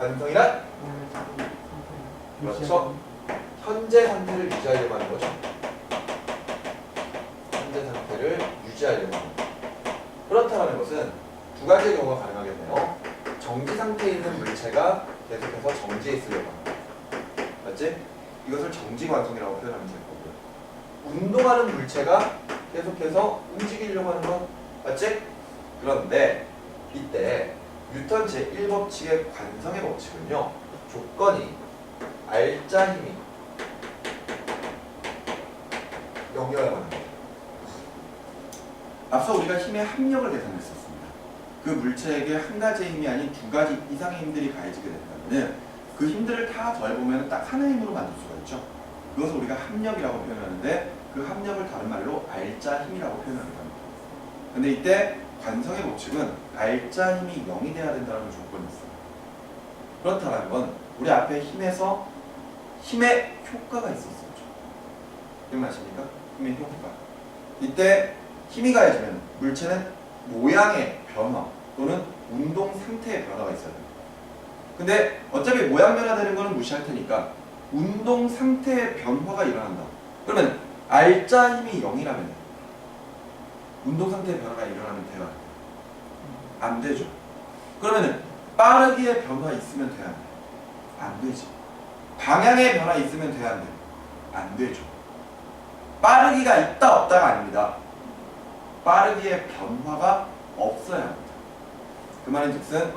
관성이란 그렇죠. 현재 상태를 유지하려고 하는 거죠. 현재 상태를 유지하려고 하는 거. 그렇다는 것은 두 가지의 경우가 가능하겠네요. 정지 상태에 있는 물체가 계속해서 정지에 있으려고 하는 거. 맞지? 이것을 정지 관성이라고 표현하면 될 거고요. 운동하는 물체가 계속해서 움직이려고 하는 거. 맞지? 그런데 이때 뉴턴 제1법칙의 관성의 법칙은요, 조건이 알짜 힘이 0이어야만 합니다. 앞서 우리가 힘의 합력을 계산했었습니다. 그 물체에게 한 가지의 힘이 아닌 두 가지 이상의 힘들이 가해지게 된다면 그 힘들을 다 더해보면 딱 하나의 힘으로 만들 수가 있죠. 그것을 우리가 합력이라고 표현하는데, 그 합력을 다른 말로 알짜 힘이라고 표현하는 겁니다. 근데 이때 관성의 법칙은 알짜 힘이 0이 돼야 된다는 조건이 있어요. 그렇다는 건 우리 앞에 힘에서 힘의 효과가 있었었죠. 기억나십니까? 힘의 효과. 이때 힘이 가해지면 물체는 모양의 변화 또는 운동 상태의 변화가 있어야 됩니다. 근데 어차피 모양 변화되는 거는 무시할 테니까 운동 상태의 변화가 일어난다. 그러면 알짜 힘이 0이라면 운동 상태의 변화가 일어나면 돼요? 안 되죠. 그러면은 빠르기의 변화 있으면 돼야 돼? 안 되지. 방향의 변화 있으면 돼야 돼? 안 되죠. 빠르기가 있다 없다가 아닙니다. 빠르기의 변화가 없어야 합니다. 그 말인 즉슨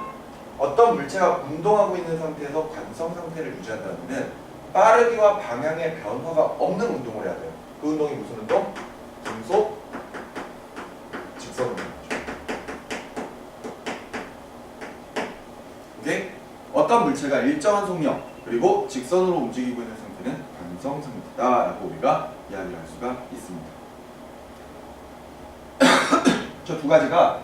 어떤 물체가 운동하고 있는 상태에서 관성 상태를 유지한다면 빠르기와 방향의 변화가 없는 운동을 해야 돼요. 그 운동이 무슨 운동? 금속 직선 운동이죠. 오케이? 어떤 물체가 일정한 속력 그리고 직선으로 움직이고 있는 상태는 관성 상태다라고 우리가 이야기할 수가 있습니다. 저 두 가지가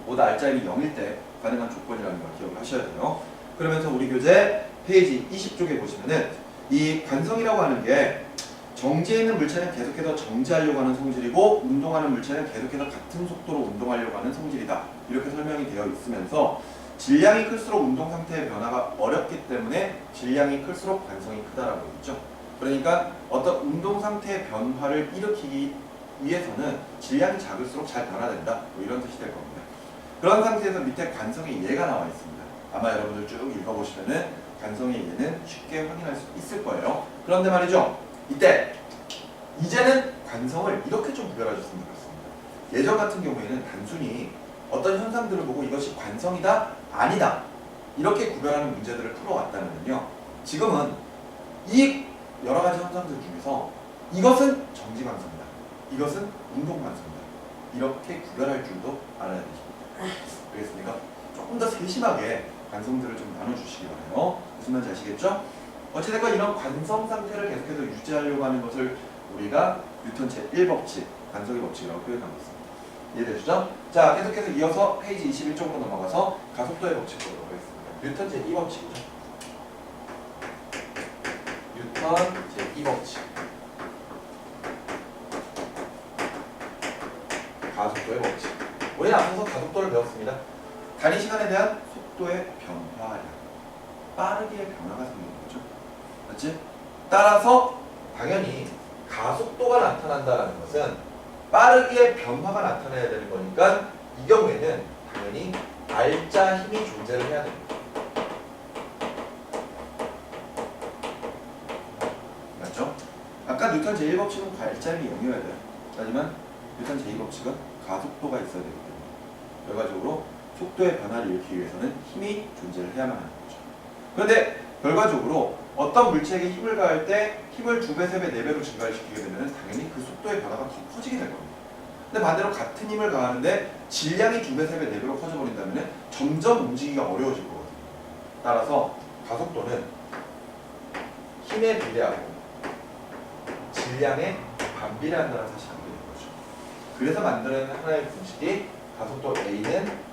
모두 알짜임이 0일 때 가능한 조건이라는 걸 기억을 하셔야 돼요. 그러면서 우리 교재 페이지 20쪽에 보시면은 이 관성이라고 하는 게 정지해 있는 물체는 계속해서 정지하려고 하는 성질이고 운동하는 물체는 계속해서 같은 속도로 운동하려고 하는 성질이다. 이렇게 설명이 되어 있으면서 질량이 클수록 운동 상태의 변화가 어렵기 때문에 질량이 클수록 관성이 크다라고 했죠. 그러니까 어떤 운동 상태의 변화를 일으키기 위해서는 질량이 작을수록 잘 변화된다. 뭐 이런 뜻이 될 겁니다. 그런 상태에서 밑에 관성의 예가 나와 있습니다. 아마 여러분들 쭉 읽어보시면은 관성의 예는 쉽게 확인할 수 있을 거예요. 그런데 말이죠. 이제는 관성을 이렇게 좀 구별하셨으면 좋겠습니다. 예전 같은 경우에는 단순히 어떤 현상들을 보고 이것이 관성이다, 아니다 이렇게 구별하는 문제들을 풀어왔다면요. 지금은 이 여러 가지 현상들 중에서 이것은 정지 관성이다. 이것은 운동 관성이다. 이렇게 구별할 줄도 알아야 되십니다. 알겠습니까? 조금 더 세심하게 관성들을 좀 나눠주시기 바라요. 무슨 말인지 아시겠죠? 어찌됐건 이런 관성 상태를 계속해서 유지하려고 하는 것을 우리가 뉴턴 제1법칙, 관성의 법칙이라고 표현하고 있습니다. 이해되시죠? 자, 계속해서 이어서 페이지 21쪽으로 넘어가서 가속도의 법칙 보도록 하겠습니다. 뉴턴 제2법칙이죠. 뉴턴 제2법칙. 가속도의 법칙. 우리는 앞서서 가속도를 배웠습니다. 단위 시간에 대한 속도의 변화량. 빠르게 변화가 생기는 거죠. 맞지? 따라서 당연히 가속도가 나타난다는 것은 빠르게 변화가 나타나야 되는 거니까 이 경우에는 당연히 알짜 힘이 존재를 해야 됩니다. 맞죠? 아까 뉴턴 제1법칙은 알짜 힘이 0이어야 돼요. 하지만 뉴턴 제2법칙은 가속도가 있어야 되기 때문에 결과적으로 속도의 변화를 일으키기 위해서는 힘이 존재를 해야만 하는 거죠. 그런데 결과적으로 어떤 물체에게 힘을 가할 때 힘을 2배, 3배, 4배로 증가시키게 되면 당연히 그 속도의 변화가 더 커지게 될 겁니다. 근데 반대로 같은 힘을 가하는데 질량이 2배, 3배, 4배로 커져버린다면 점점 움직이기가 어려워질 거거든요. 따라서 가속도는 힘에 비례하고 질량에 반비례한다는 사실을 알게 된 거죠. 그래서 만들어낸 하나의 공식이 가속도 A는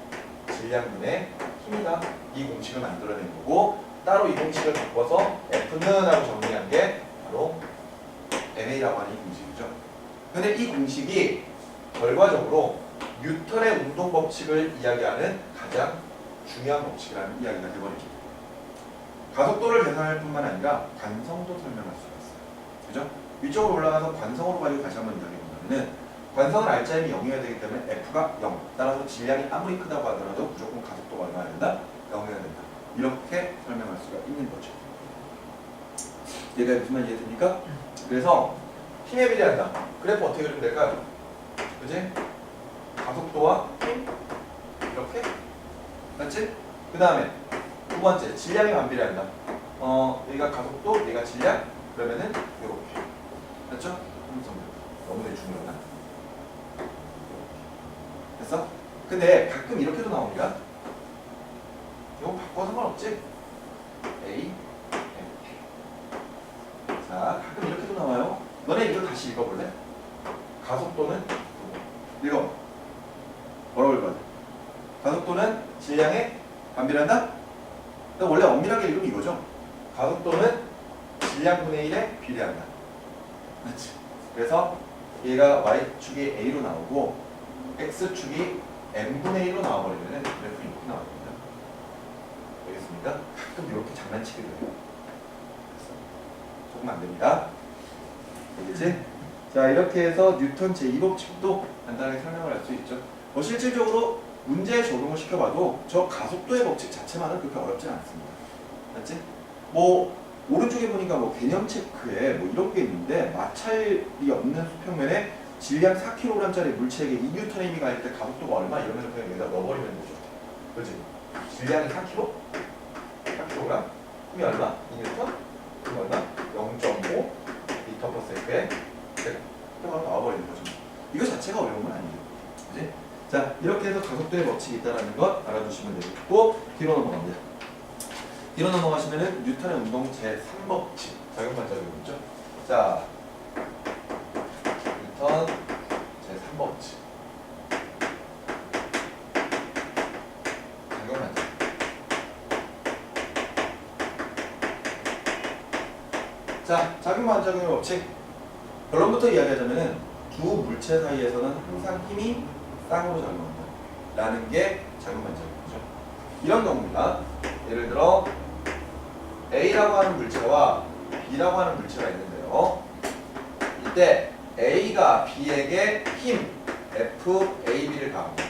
질량분의 힘이다. 이 공식을 만들어낸 거고 따로 이 공식을 바꿔서 F는 하고 정리한 게 바로 MA라고 하는 이 공식이죠. 근데 이 공식이 결과적으로 뉴턴의 운동 법칙을 이야기하는 가장 중요한 법칙이라는 이야기가 되버리죠. 가속도를 계산할 뿐만 아니라 관성도 설명할 수가 있어요. 그죠? 위쪽으로 올라가서 관성으로 가지고 다시 한번 이야기해 보면은 관성은 알짜 힘이 0이어야 되기 때문에 F가 0. 따라서 질량이 아무리 크다고 하더라도 무조건 가속도가 얼마나 된다? 0이어야 된다. 이렇게 설명할 수가 있는 거죠. 얘가 무슨 말인지 이해됩니까? 그래서 힘에 비례한다. 그래프 어떻게 그리면 될까요? 그지? 가속도와 힘 이렇게 맞지? 그 다음에 두 번째 질량에 반비례한다. 얘가 가속도, 얘가 질량 그러면은 이렇게 맞죠? 너무 대충이구나. 됐어? 근데 가끔 이렇게도 나옵니다. 이거 바꿔 상관없지? A, M. 자, 가끔 이렇게도 나와요. 너네 이거 다시 읽어볼래? 가속도는 이거 뭐라고 읽어야 돼? 가속도는 질량에 반비례한다? 원래 엄밀하게 읽으면 이거죠. 가속도는 질량분의 1에 비례한다. 맞지? 그래서 얘가 Y축이 A로 나오고 X축이 M분의 1로 나와버리면 그래프 이렇게 나옵니다. 알겠습니까? 가끔 이렇게 장난치게 돼요. 조금 안 됩니다. 알겠지? 자, 이렇게 해서 뉴턴 제2법칙도 간단하게 설명을 할 수 있죠. 실질적으로 문제에 적용을 시켜봐도 저 가속도의 법칙 자체만은 그렇게 어렵진 않습니다. 맞지? 오른쪽에 보니까 개념 체크에 이런 게 있는데 마찰이 없는 수평면에 질량 4kg짜리 물체에게 2N의 힘이 가할 때 가속도가 얼마 이러면 그냥 여기다 넣어버리면 되죠. 그렇지? 질량이 4kg? 4kg? 힘이 얼마? 2N? 힘이 얼마? 0.5 m/s에 바로 나와버리는 거죠. 이거 자체가 어려운 건 아니에요. 그치? 자, 이렇게 해서 가속도의 법칙이 있다는 것 알아두시면 되겠고 뒤로 넘어갑니다. 뒤로 넘어가시면은 뉴턴의 운동 제3법칙 작용반작용이죠. 자, 뉴턴 제3법칙 작용반작용. 자, 작용반작용의 법칙 결론부터 이야기하자면은 두 물체 사이에서는 항상 힘이 쌍으로 작용한다 라는 게 작용반작용이죠. 이런 경우입니다. 예를 들어 A라고 하는 물체와 B라고 하는 물체가 있는데요. 이때 A가 B에게 힘 FAB를 가합니다.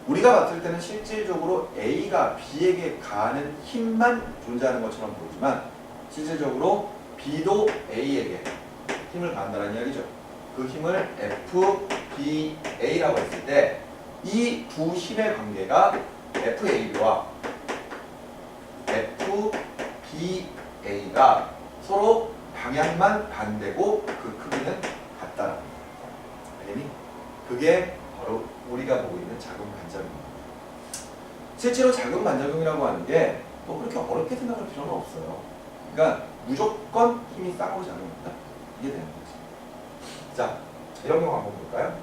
우리가 봤을 때는 실질적으로 A가 B에게 가하는 힘만 존재하는 것처럼 보이지만 실질적으로 B도 A에게 힘을 가한다는 이야기죠. 그 힘을 FBA라고 했을 때 이 두 힘의 관계가 FAB와 BA가 서로 방향만 반대고 그 크기는 같다라는 거예요. 알겠니? 그게 바로 우리가 보고 있는 작용 반작용입니다. 실제로 작용 반작용이라고 하는 게 뭐 그렇게 어렵게 생각할 필요는 없어요. 그러니까 무조건 힘이 쌍으로 작용한다. 이게 되는 거지. 자, 이런 경우 한번 볼까요?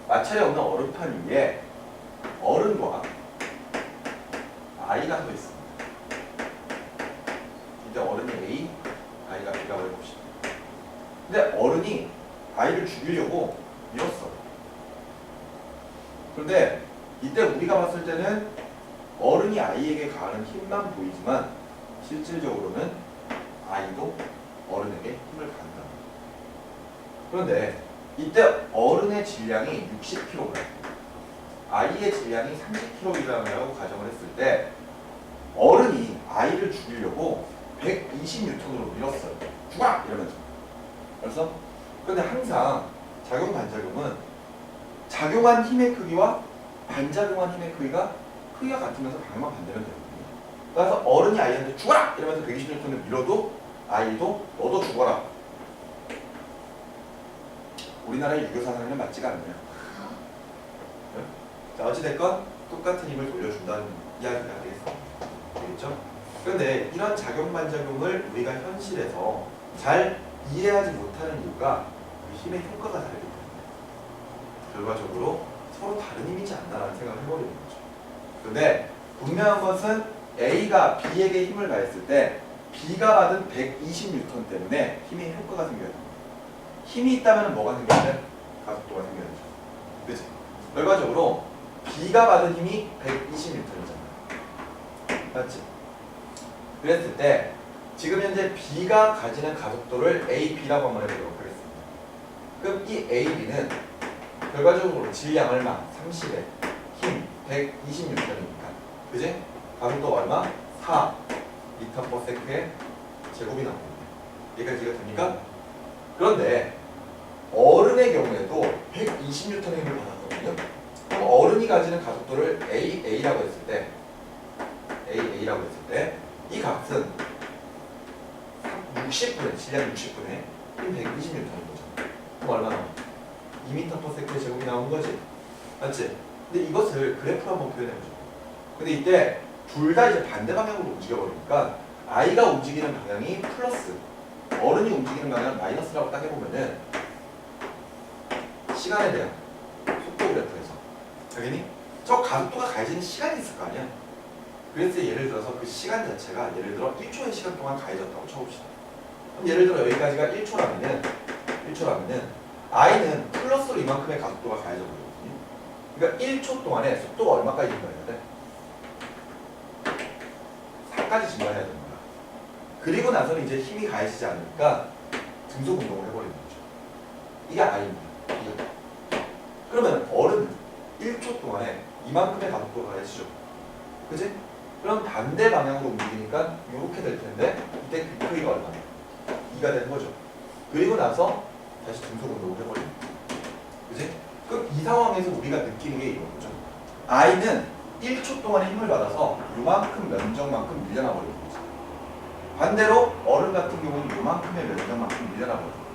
마찰이 없는 얼음판 위에 어른과 아이가 서 있습니다. 이때 어른이 A, 아이가 B라고 해봅시다. 근데 어른이 아이를 죽이려고 밀었어. 그런데 이때 우리가 봤을 때는 어른이 아이에게 가하는 힘만 보이지만 실질적으로는 아이도 어른에게 힘을 가한다. 그런데 이때 어른의 질량이 60kg, 아이의 질량이 30kg이라고 가정을 했을 때 어른이 아이를 죽이려고 120N으로 밀었어요. 죽아! 이러면서. 그래서 근데 항상 작용 반작용은 작용한 힘의 크기와 반작용한 힘의 크기가 같으면서 방향만 반대면 되거든요. 그래서 어른이 아이한테 죽어라! 이러면서 120N을 밀어도 아이도 너도 죽어라. 우리나라의 유교 사상에는 맞지가 않네요. 네? 자, 어찌됐건 똑같은 힘을 돌려준다는 이야기가 되겠죠? 그런데 이런 작용 반작용을 우리가 현실에서 잘 이해하지 못하는 이유가 그 힘의 효과가 다르기 때문에 결과적으로 서로 다른 힘이지 않나라는 생각을 해버리는 거죠. 그런데 분명한 것은 A가 B에게 힘을 가했을 때 B가 받은 120N 때문에 힘의 효과가 생겨야 됩니다. 힘이 있다면 뭐가 생겨야 돼? 가속도가 생겨야 되죠. 그치? 결과적으로 B가 받은 힘이 120N이잖아요. 맞지? 그랬을 때 지금 현재 B가 가지는 가속도를 A, B라고 한번 해보도록 하겠습니다. 그럼 이 A, B는 결과적으로 질량 얼마? 30에 힘 120N이니까 그지? 가속도가 얼마? 4 m/s의 제곱이 나옵니다. 여기까지 이해가 됩니까? 그런데 어른의 경우에도 120N의 힘을 받았거든요. 그럼 어른이 가지는 가속도를 A라고 했을 때 A라고 했을 때 이 값은 60분의 질량 60분의 힘 120N인 거죠. 그럼 얼마나? 2m/s의 제곱이 나오는 거지. 맞지? 근데 이것을 그래프로 한번 표현해보죠. 근데 이때 둘 다 이제 반대 방향으로 움직여버리니까 아이가 움직이는 방향이 플러스, 어른이 움직이는 방향은 마이너스라고 딱 해보면은 시간에 대한 속도 그래프에서 당연히 저 가속도가 가해지는 시간이 있을 거 아니야. 그래서 예를 들어서 그 시간 자체가 예를 들어 1초의 시간 동안 가해졌다고 쳐봅시다. 그럼 예를 들어 여기까지가 1초라면은 i는 플러스로 이만큼의 가속도가 가해져 버리거든요. 그러니까 1초 동안에 속도가 얼마까지 증가해야 돼? 4까지 증가해야 됩니다. 그리고 나서는 이제 힘이 가해지지 않으니까 등속 운동을 해버리는 거죠. 이게 i입니다. 그러면 어른은 1초 동안에 이만큼의 가속도가 가해지죠. 그치? 그럼 반대 방향으로 움직이니까 이렇게 될 텐데 이때 그 크기가 얼마나? 2가 되는 거죠. 그리고 나서 다시 등속 운동을 해버리는 거죠. 그치? 그럼 이 상황에서 우리가 느끼는 게 이런 거죠. i는 1초 동안에 힘을 받아서 요만큼 면적만큼 밀려나 버리는 거죠. 반대로 어른 같은 경우는 요만큼의 면적만큼 밀려나 버리는 거죠.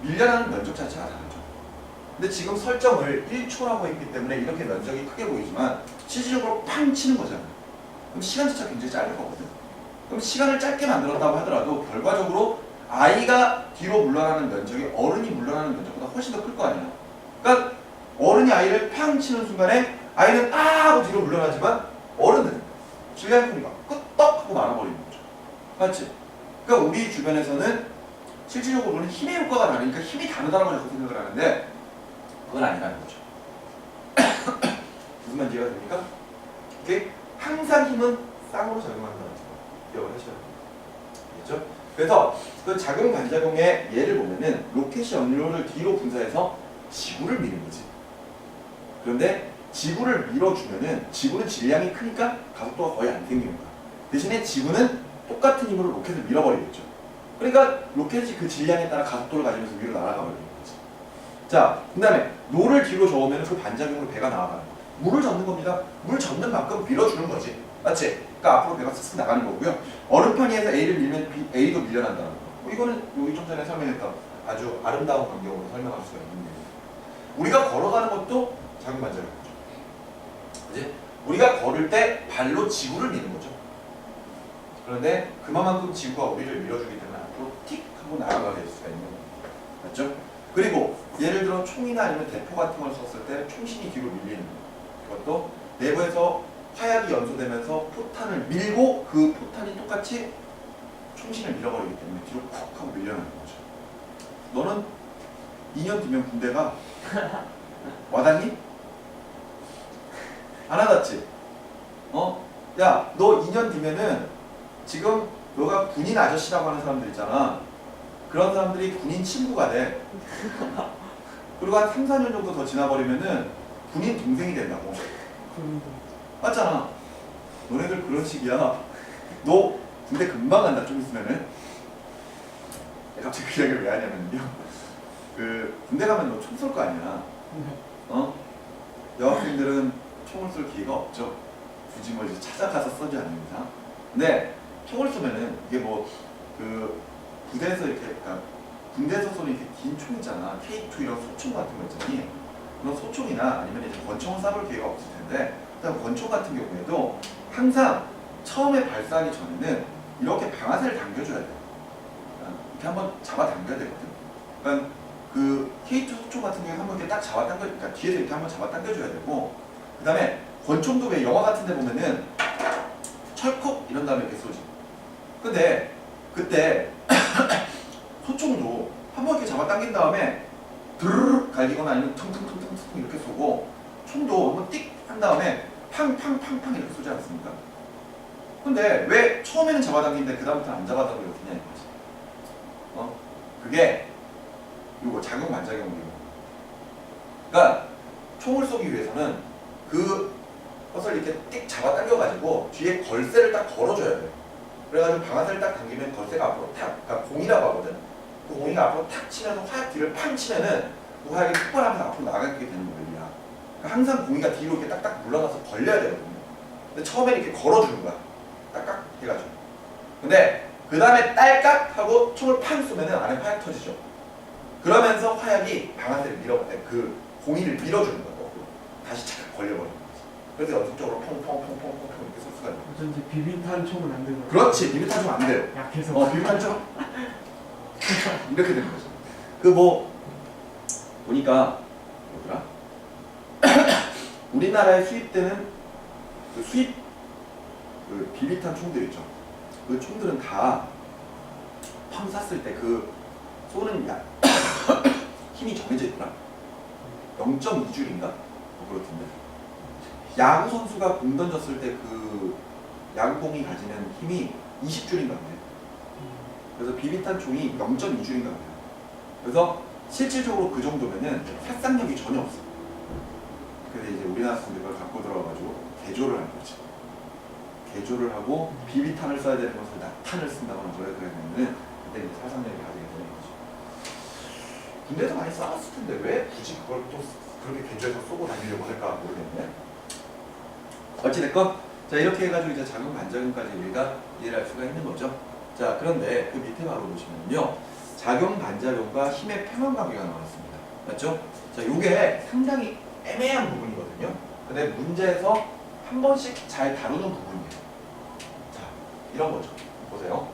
밀려나는 면적 자체가 다르죠. 근데 지금 설정을 1초라고 했기 때문에 이렇게 면적이 크게 보이지만 실질적으로 팡 치는 거잖아요. 그럼 시간 자체가 굉장히 짧을 거거든. 그럼 시간을 짧게 만들었다고 하더라도 결과적으로 아이가 뒤로 물러나는 면적이 어른이 물러나는 면적보다 훨씬 더 클 거 아니에요. 그러니까 어른이 아이를 팡 치는 순간에 아이는 아 하고 뒤로 물러나지만 어른은 질량이 크니까 끄떡 하고 말아버리는 거죠. 맞지? 그러니까 우리 주변에서는 실질적으로는 힘의 효과가 다르니까 힘이 다르다는 걸 자꾸 생각을 하는데 그건 아니라는 거죠. 무슨 말인지 이해가 됩니까? 오케이? 항상 힘은 쌍으로 작용한다는 거 기억을 하셔야 됩니다. 알겠죠? 그래서 그 작용 반작용의 예를 보면은 로켓이 연료를 뒤로 분사해서 지구를 미는 거지. 그런데 지구를 밀어주면은 지구는 질량이 크니까 가속도가 거의 안 생기는 거야. 대신에 지구는 똑같은 힘으로 로켓을 밀어버리겠죠. 그러니까 로켓이 그 질량에 따라 가속도를 가지면서 위로 날아가 버리는 거지. 자, 그 다음에 노를 뒤로 저으면 그 반작용으로 배가 나아가는 거야. 물을 젓는 겁니다. 물 젓는 만큼 밀어주는 거지. 맞지? 그러니까 앞으로 배가 쓱쓱 나가는 거고요. 얼음판 위에서 A를 밀면 A도 밀려난다는 거. 이거는 여기 좀 전에 설명했던 아주 아름다운 광경으로 설명할 수가 있는 거예요. 우리가 걸어가는 것도 작용 반작용 거죠. 이제 우리가 걸을 때 발로 지구를 미는 거죠. 그런데 그만큼 지구가 우리를 밀어주기 때문에 앞으로 틱 하고 나아가게 될 수가 있는 거예요. 맞죠? 그리고 예를 들어 총이나 아니면 대포 같은 걸 썼을 때 총신이 뒤로 밀리는 거. 그것도 내부에서 화약이 연소되면서 포탄을 밀고 그 포탄이 똑같이 총신을 밀어버리기 때문에 뒤로 콕 하고 밀려나는 거죠. 너는 2년 뒤면 군대가 와닿니? 안 와닿지? 야, 너 2년 뒤면은 지금 너가 군인 아저씨라고 하는 사람들 있잖아. 그런 사람들이 군인 친구가 돼. 그리고 한 3, 4년 정도 더 지나버리면은 군인 동생이 된다고. 맞잖아. 너네들 그런 식이야. 너 군대 금방 간다 좀 있으면은. 갑자기 그 이야기를 왜 하냐면요. 군대 가면 너 총 쏠 거 아니야. 여학생들은 총을 쏠 기회가 없죠. 굳이 뭐 이제 찾아가서 쏘지 않는 이상. 근데 총을 쏘면은 이게 뭐 부대에서 이렇게 그러니까 군대에서 쏘는 이렇게 긴 총 있잖아. K2 이런 소총 같은 거 있잖니. 그런 소총이나 아니면 이제 권총을 쏴볼 기회가 없을 텐데, 일단 권총 같은 경우에도 항상 처음에 발사하기 전에는 이렇게 방아쇠를 당겨줘야 돼. 이렇게 한번 잡아 당겨야 되거든. 그러니까 그 K2 소총 같은 경우에 한번 이렇게 딱 잡아 당겨, 그러니까 뒤에서 이렇게 한번 잡아 당겨줘야 되고, 그 다음에 권총도 왜 영화 같은 데 보면은 철컥 이런 다음에 이렇게 쏘지. 근데 그때 소총도 한번 이렇게 잡아 당긴 다음에 드르륵 갈기거나 아니면 퉁퉁퉁퉁퉁 이렇게 쏘고, 총도 한번 띡 한 다음에 팡팡팡팡 이렇게 쏘지 않습니까? 근데 왜 처음에는 잡아당기는데 그 다음부터는 안 잡아당기고 그냥 이거지. 그게 요거 작용 반작용 이거. 그러니까 총을 쏘기 위해서는 그것을 이렇게 띡 잡아당겨가지고 뒤에 걸쇠를 딱 걸어줘야 돼. 그래가지고 방아쇠를 딱 당기면 걸쇠가 앞으로 탁, 그러니까 공이라고 하거든. 그 공이가 앞으로 탁 치면서 화약 뒤를 팡 치면은 그 화약이 폭발하면서 앞으로 나가게 되는 거예요. 그러니까 항상 공이가 뒤로 이렇게 딱딱 물러나서 걸려야 되거든요. 근데 처음에 이렇게 걸어주는 거야. 딱딱 해가지고. 근데 그 다음에 딸깍 하고 총을 팡 쏘면은 안에 화약 터지죠. 그러면서 화약이 방아쇠를 그 공이를 밀어주는 거고 다시 착 걸려버리는 거지. 그래서 연속적으로 퐁퐁퐁퐁퐁 이렇게 쏠 수가 있는 거죠. 어쩐지 비빔탄 총은 안 되고. 그렇지, 비빔탄 총 안 돼요. 약해서. 비빔탄 총 이렇게 되는 거죠. 그 뭐 보니까 뭐더라? 우리나라에 수입되는 그 수입 비비탄 총들 있죠. 그 총들은 다 팡 쐈을 때 그 쏘는 힘이 정해져 있더라. 0.2줄인가? 뭐 그렇던데. 야구 선수가 공 던졌을 때 그 야구공이 가지는 힘이 20줄인가 보네. 그래서 비비탄 총이 0.2줄인가 보네요. 그래서 실질적으로 그 정도면은殺傷力이 전혀 없어. 근데 이제 우리나라 사람들이 그걸 갖고 들어와가지고 개조를 한 거지. 개조를 하고 비비탄을 써야 되는 것을 낙탄을 쓴다거나 그러면은 그때 이제殺傷力가지게 되는 거죠. 군대에서 많이 싸웠을 텐데 왜 굳이 그걸 또 그렇게 개조해서 쏘고 다니려고 할까 모르겠네. 어찌됐건 자 이렇게 해가지고 이제 작용 반작용까지 우리가 이해를 할 수가 있는 거죠. 자 그런데 그 밑에 바로 보시면요. 작용 반작용과 힘의 평형 관계가 나와 있습니다. 맞죠? 자 요게 상당히 애매한 부분이거든요. 근데 문제에서 한 번씩 잘 다루는 부분이에요. 자, 이런 거죠. 보세요.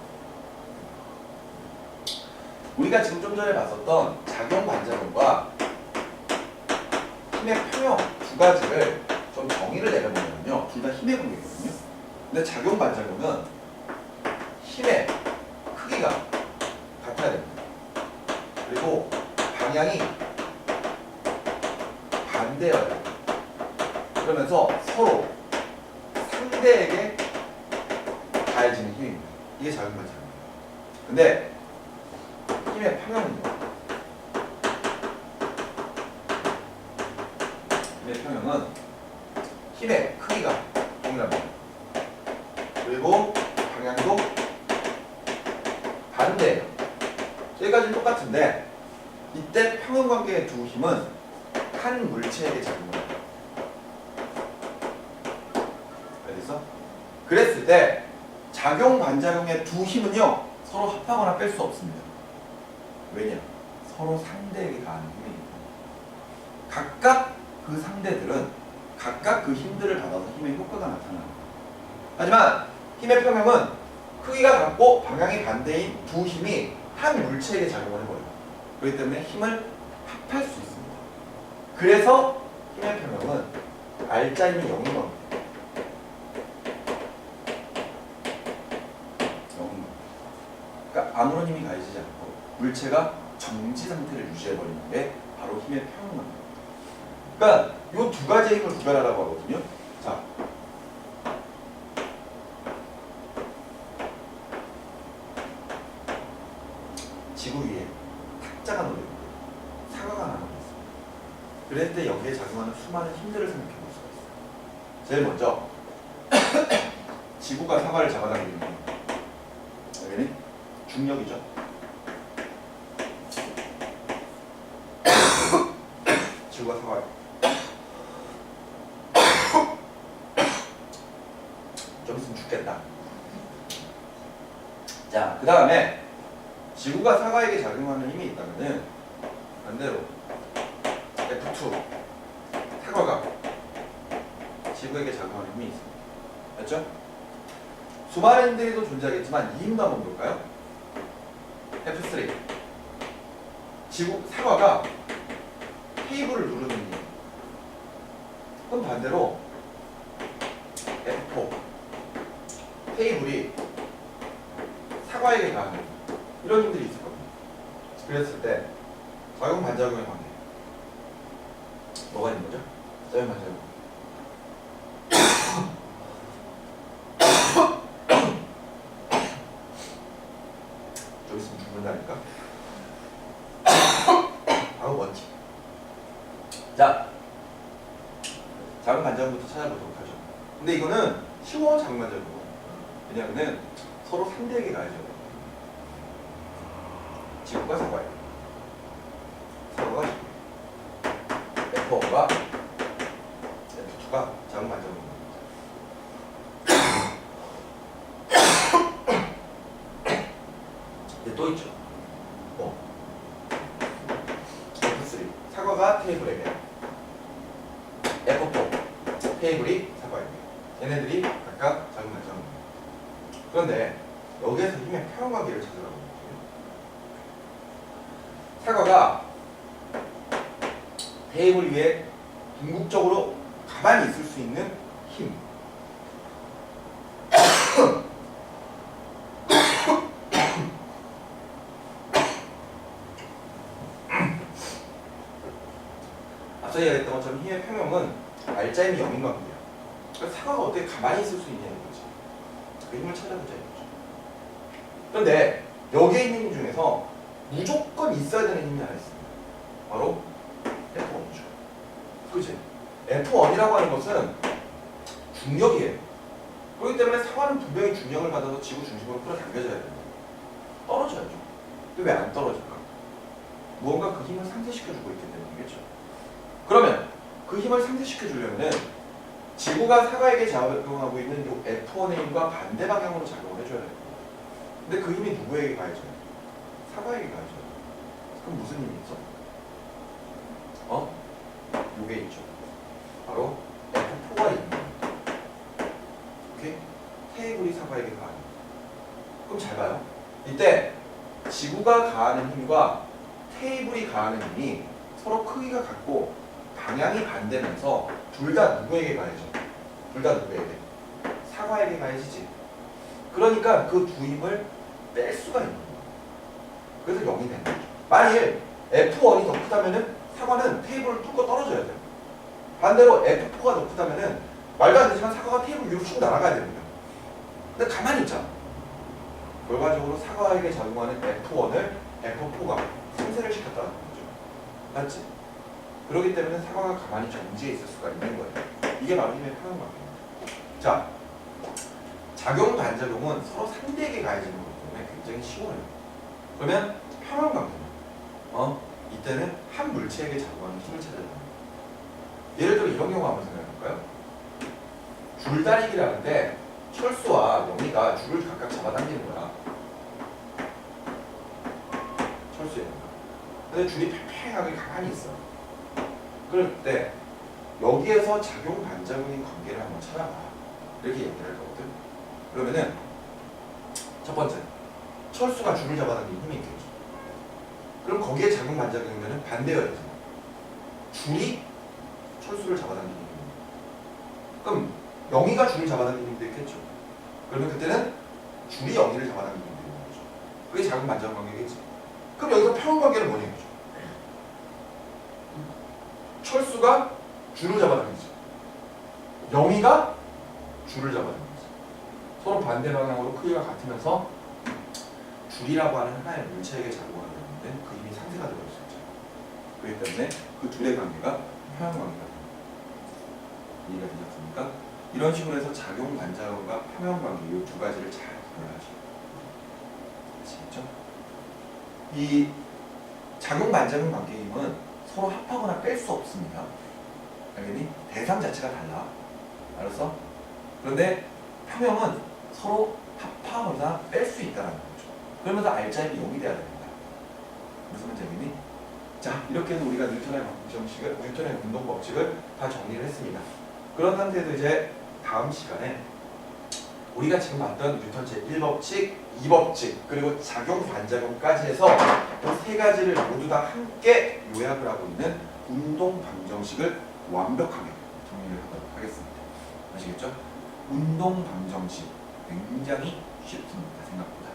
우리가 지금 좀 전에 봤었던 작용 반작용과 힘의 평형 두 가지를 좀 정의를 내려보면요. 둘 다 힘의 관계거든요. 근데 작용 반작용은 힘의 크기가 같아야 됩니다. 그리고 방향이 반대여야 돼요. 그러면서 서로 상대에게 가해지는 힘입니다. 이게 작용 반작용이에요. 근데 힘의 평형은요. 힘의 평형은 힘의 크기가 동일합니다. 그리고 방향도 반대예요. 여기까지는 똑같은데 이때 평형관계의 두 힘은 한 물체에게 작용을 해요. 알겠어? 그랬을 때 작용 반작용의 두 힘은요 서로 합하거나 뺄 수 없습니다. 왜냐? 서로 상대에게 가하는 힘이니까. 각각 그 상대들은 각각 그 힘들을 받아서 힘의 효과가 나타납니다. 하지만 힘의 평형은 크기가 같고 방향이 반대인 두 힘이 한 물체에게 작용을 해버려요. 그렇기 때문에 힘을 합할 수 있습니다. 그래서 힘의 평형은 알짜임이 0인 겁니다. 0인 겁니다. 그러니까 아무런 힘이 가해지지 않고 물체가 정지 상태를 유지해버리는 게 바로 힘의 평형입니다. 그러니까 이 두 가지의 힘을 구별하라고 하거든요. 자, 지구 위에 탁자가 놓여 있고 사과가 하나 놓여 있습니다. 그랬을 때 여기에 작용하는 수많은 힘들을 생각해 볼 수가 있어요. 제일 먼저 지구가 사과를 잡아당기는 힘. 여기는 중력이죠. 지구가 사과를 좀 있으면 죽겠다. 자, 그 다음에 지구가 사과에게 작용하는 힘이 있다면은 반대로 F2 사과가 지구에게 작용하는 힘이 있습니다. 맞죠? 수많은 힘들이 존재하겠지만 이 힘도 한번 볼까요? F3 지구 사과가 테이블을 누르는 힘. 그럼 반대로 F4 테이블이 사과에게 가하는 이런 힘들이 있을 겁니다. 그랬을 때 작용 반작용의 관계 뭐가 있는 거죠? 작용 반작용 좀 있으면 죽는다니까. 바로 원칙. 자, 작용 반작용부터 찾아보도록 하죠. 근데 이거는 쉬워. 작용 반작용. 왜냐하면 서로 상대에게 가야죠. 지구가 사과예요. 사과가 지구. F1과 F2가 작용 반작용입니다. 근데 또 있죠. F3 사과가 테이블에게, F4 테이블이 사과에게. 얘네들이 각각 작용 반작용입니다. 그런데 여기에서 힘의 평형관계를 찾으라고. 사과가 테이블 위에 궁극적으로 가만히 있을 수 있는 힘. 앞서 얘기했던 것처럼 힘의 평형은 알짜임이 0인 겁니다. 그래서 사과가 어떻게 가만히 있을 수 있냐는 거지. 그 힘을 찾아보자 이거죠. 그런데 여기에 있는 힘 중에서 무조건 있어야 되는 힘이 하나 있습니다. 바로 F1이죠. 그치? F1이라고 하는 것은 중력이에요. 그렇기 때문에 사과는 분명히 중력을 받아서 지구 중심으로 끌어당겨져야 됩니다. 떨어져야죠. 근데 왜 안 떨어질까? 무언가 그 힘을 상쇄시켜주고 있기 때문이겠죠. 그러면 그 힘을 상쇄시켜주려면 지구가 사과에게 작용하고 있는 이 F1의 힘과 반대 방향으로 작용을 해줘야 돼요. 근데 그 힘이 누구에게 가해져요? 사과에게 가해져요. 그럼 무슨 힘이 있어? 요게 있죠. 바로 F4가 있는 겁니다. 오케이? 테이블이 사과에게 가하는. 그럼 잘 봐요. 이때 지구가 가하는 힘과 테이블이 가하는 힘이 서로 크기가 같고 방향이 반대면서 둘 다 누구에게 가해져? 둘 다 누구에게? 사과에게 가해지지. 그러니까 그 두 힘을 뺄 수가 있는 거예요. 그래서 0이 되는 거죠. 만일 F1이 더 크다면은 사과는 테이블을 뚫고 떨어져야 돼요. 반대로 F4가 더 크다면은 말도 안 되지만 사과가 테이블 위로 쭉 날아가야 됩니다. 근데 가만히 있잖아. 결과적으로 사과에게 작용하는 F1을 F4가 상쇄를 시켰다는 거죠. 맞지? 그렇기 때문에 사과가 가만히 정지해 있을 수가 있는 거예요. 이게 바로 힘의 평형관계입니다. 자, 작용 반작용은 서로 상대에게 가해지는 거기 때문에 굉장히 쉬워요. 그러면 평형관계는 이때는 한 물체에게 작용하는 힘을 찾아야 됩니다. 예를 들어 이런 경우 한번 생각해 볼까요? 줄다리기를 하는데 철수와 영희가 줄을 각각 잡아당기는 거야. 철수에. 근데 줄이 팽팽하게 가만히 있어. 그럴 때 여기에서 작용 반작용인 관계를 한번 찾아봐. 이렇게 얘기를 할 거거든. 그러면은 첫 번째, 철수가 줄을 잡아당기는 힘이 있겠지. 그럼 거기에 작용 반작용이면 반대가 되지. 줄이 철수를 잡아당기는 힘. 그럼 영희가 줄을 잡아당기는 힘도 있겠죠. 그러면 그때는 줄이 영희를 잡아당기는 힘도 있는 거죠. 그게 작용 반작용 관계겠지. 그럼 여기서 평행 관계는 뭐냐 이거죠. 철수가 줄을 잡아당기지. 영희가 줄을 잡아당기지. 서로 반대 방향으로 크기가 같으면서 줄이라고 하는 하나의 물체에게 작용하게 되는데 그 힘이 상쇄가 되어질 수 있죠. 그렇기 때문에 그 둘의 관계가 평행 관계가 됩니다. 이해가 되셨습니까? 이런 식으로 해서 작용 반작용과 평행 관계 이 두 가지를 잘 구별하시고 아시겠죠? 이 작용 반작용 관계 힘은 서로 합하거나 뺄 수 없습니다. 알겠니? 대상 자체가 달라. 알았어? 그런데 평형은 서로 합하거나 뺄 수 있다는 거죠. 그러면서 알짜입이 0이 돼야 됩니다. 무슨 말인지 알겠니? 자, 이렇게 해서 우리가 뉴턴의 방정식을, 뉴턴의 운동 법칙을 다 정리를 했습니다. 그런 상태에서 이제 다음 시간에 우리가 지금 봤던 뉴턴 제1법칙, 2법칙, 그리고 작용 반작용까지 해서 이 세 가지를 모두 다 함께 요약을 하고 있는 운동 방정식을 완벽하게 정리를 하도록 하겠습니다. 아시겠죠? 운동 방정식 굉장히 쉽습니다. 생각보다.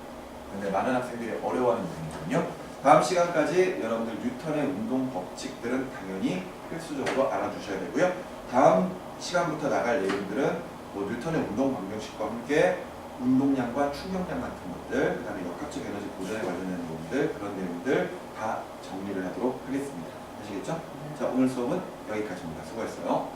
그런데 많은 학생들이 어려워하는 부분이거든요. 다음 시간까지 여러분들 뉴턴의 운동 법칙들은 당연히 필수적으로 알아두셔야 되고요. 다음 시간부터 나갈 내용들은 뭐 뉴턴의 운동 방정식과 함께 운동량과 충격량 같은 것들, 그 다음에 역학적 에너지 보존에 관련된 내용들, 그런 내용들 다 정리를 하도록 하겠습니다. 아시겠죠? 자, 오늘 수업은 여기까지입니다. 수고했어요.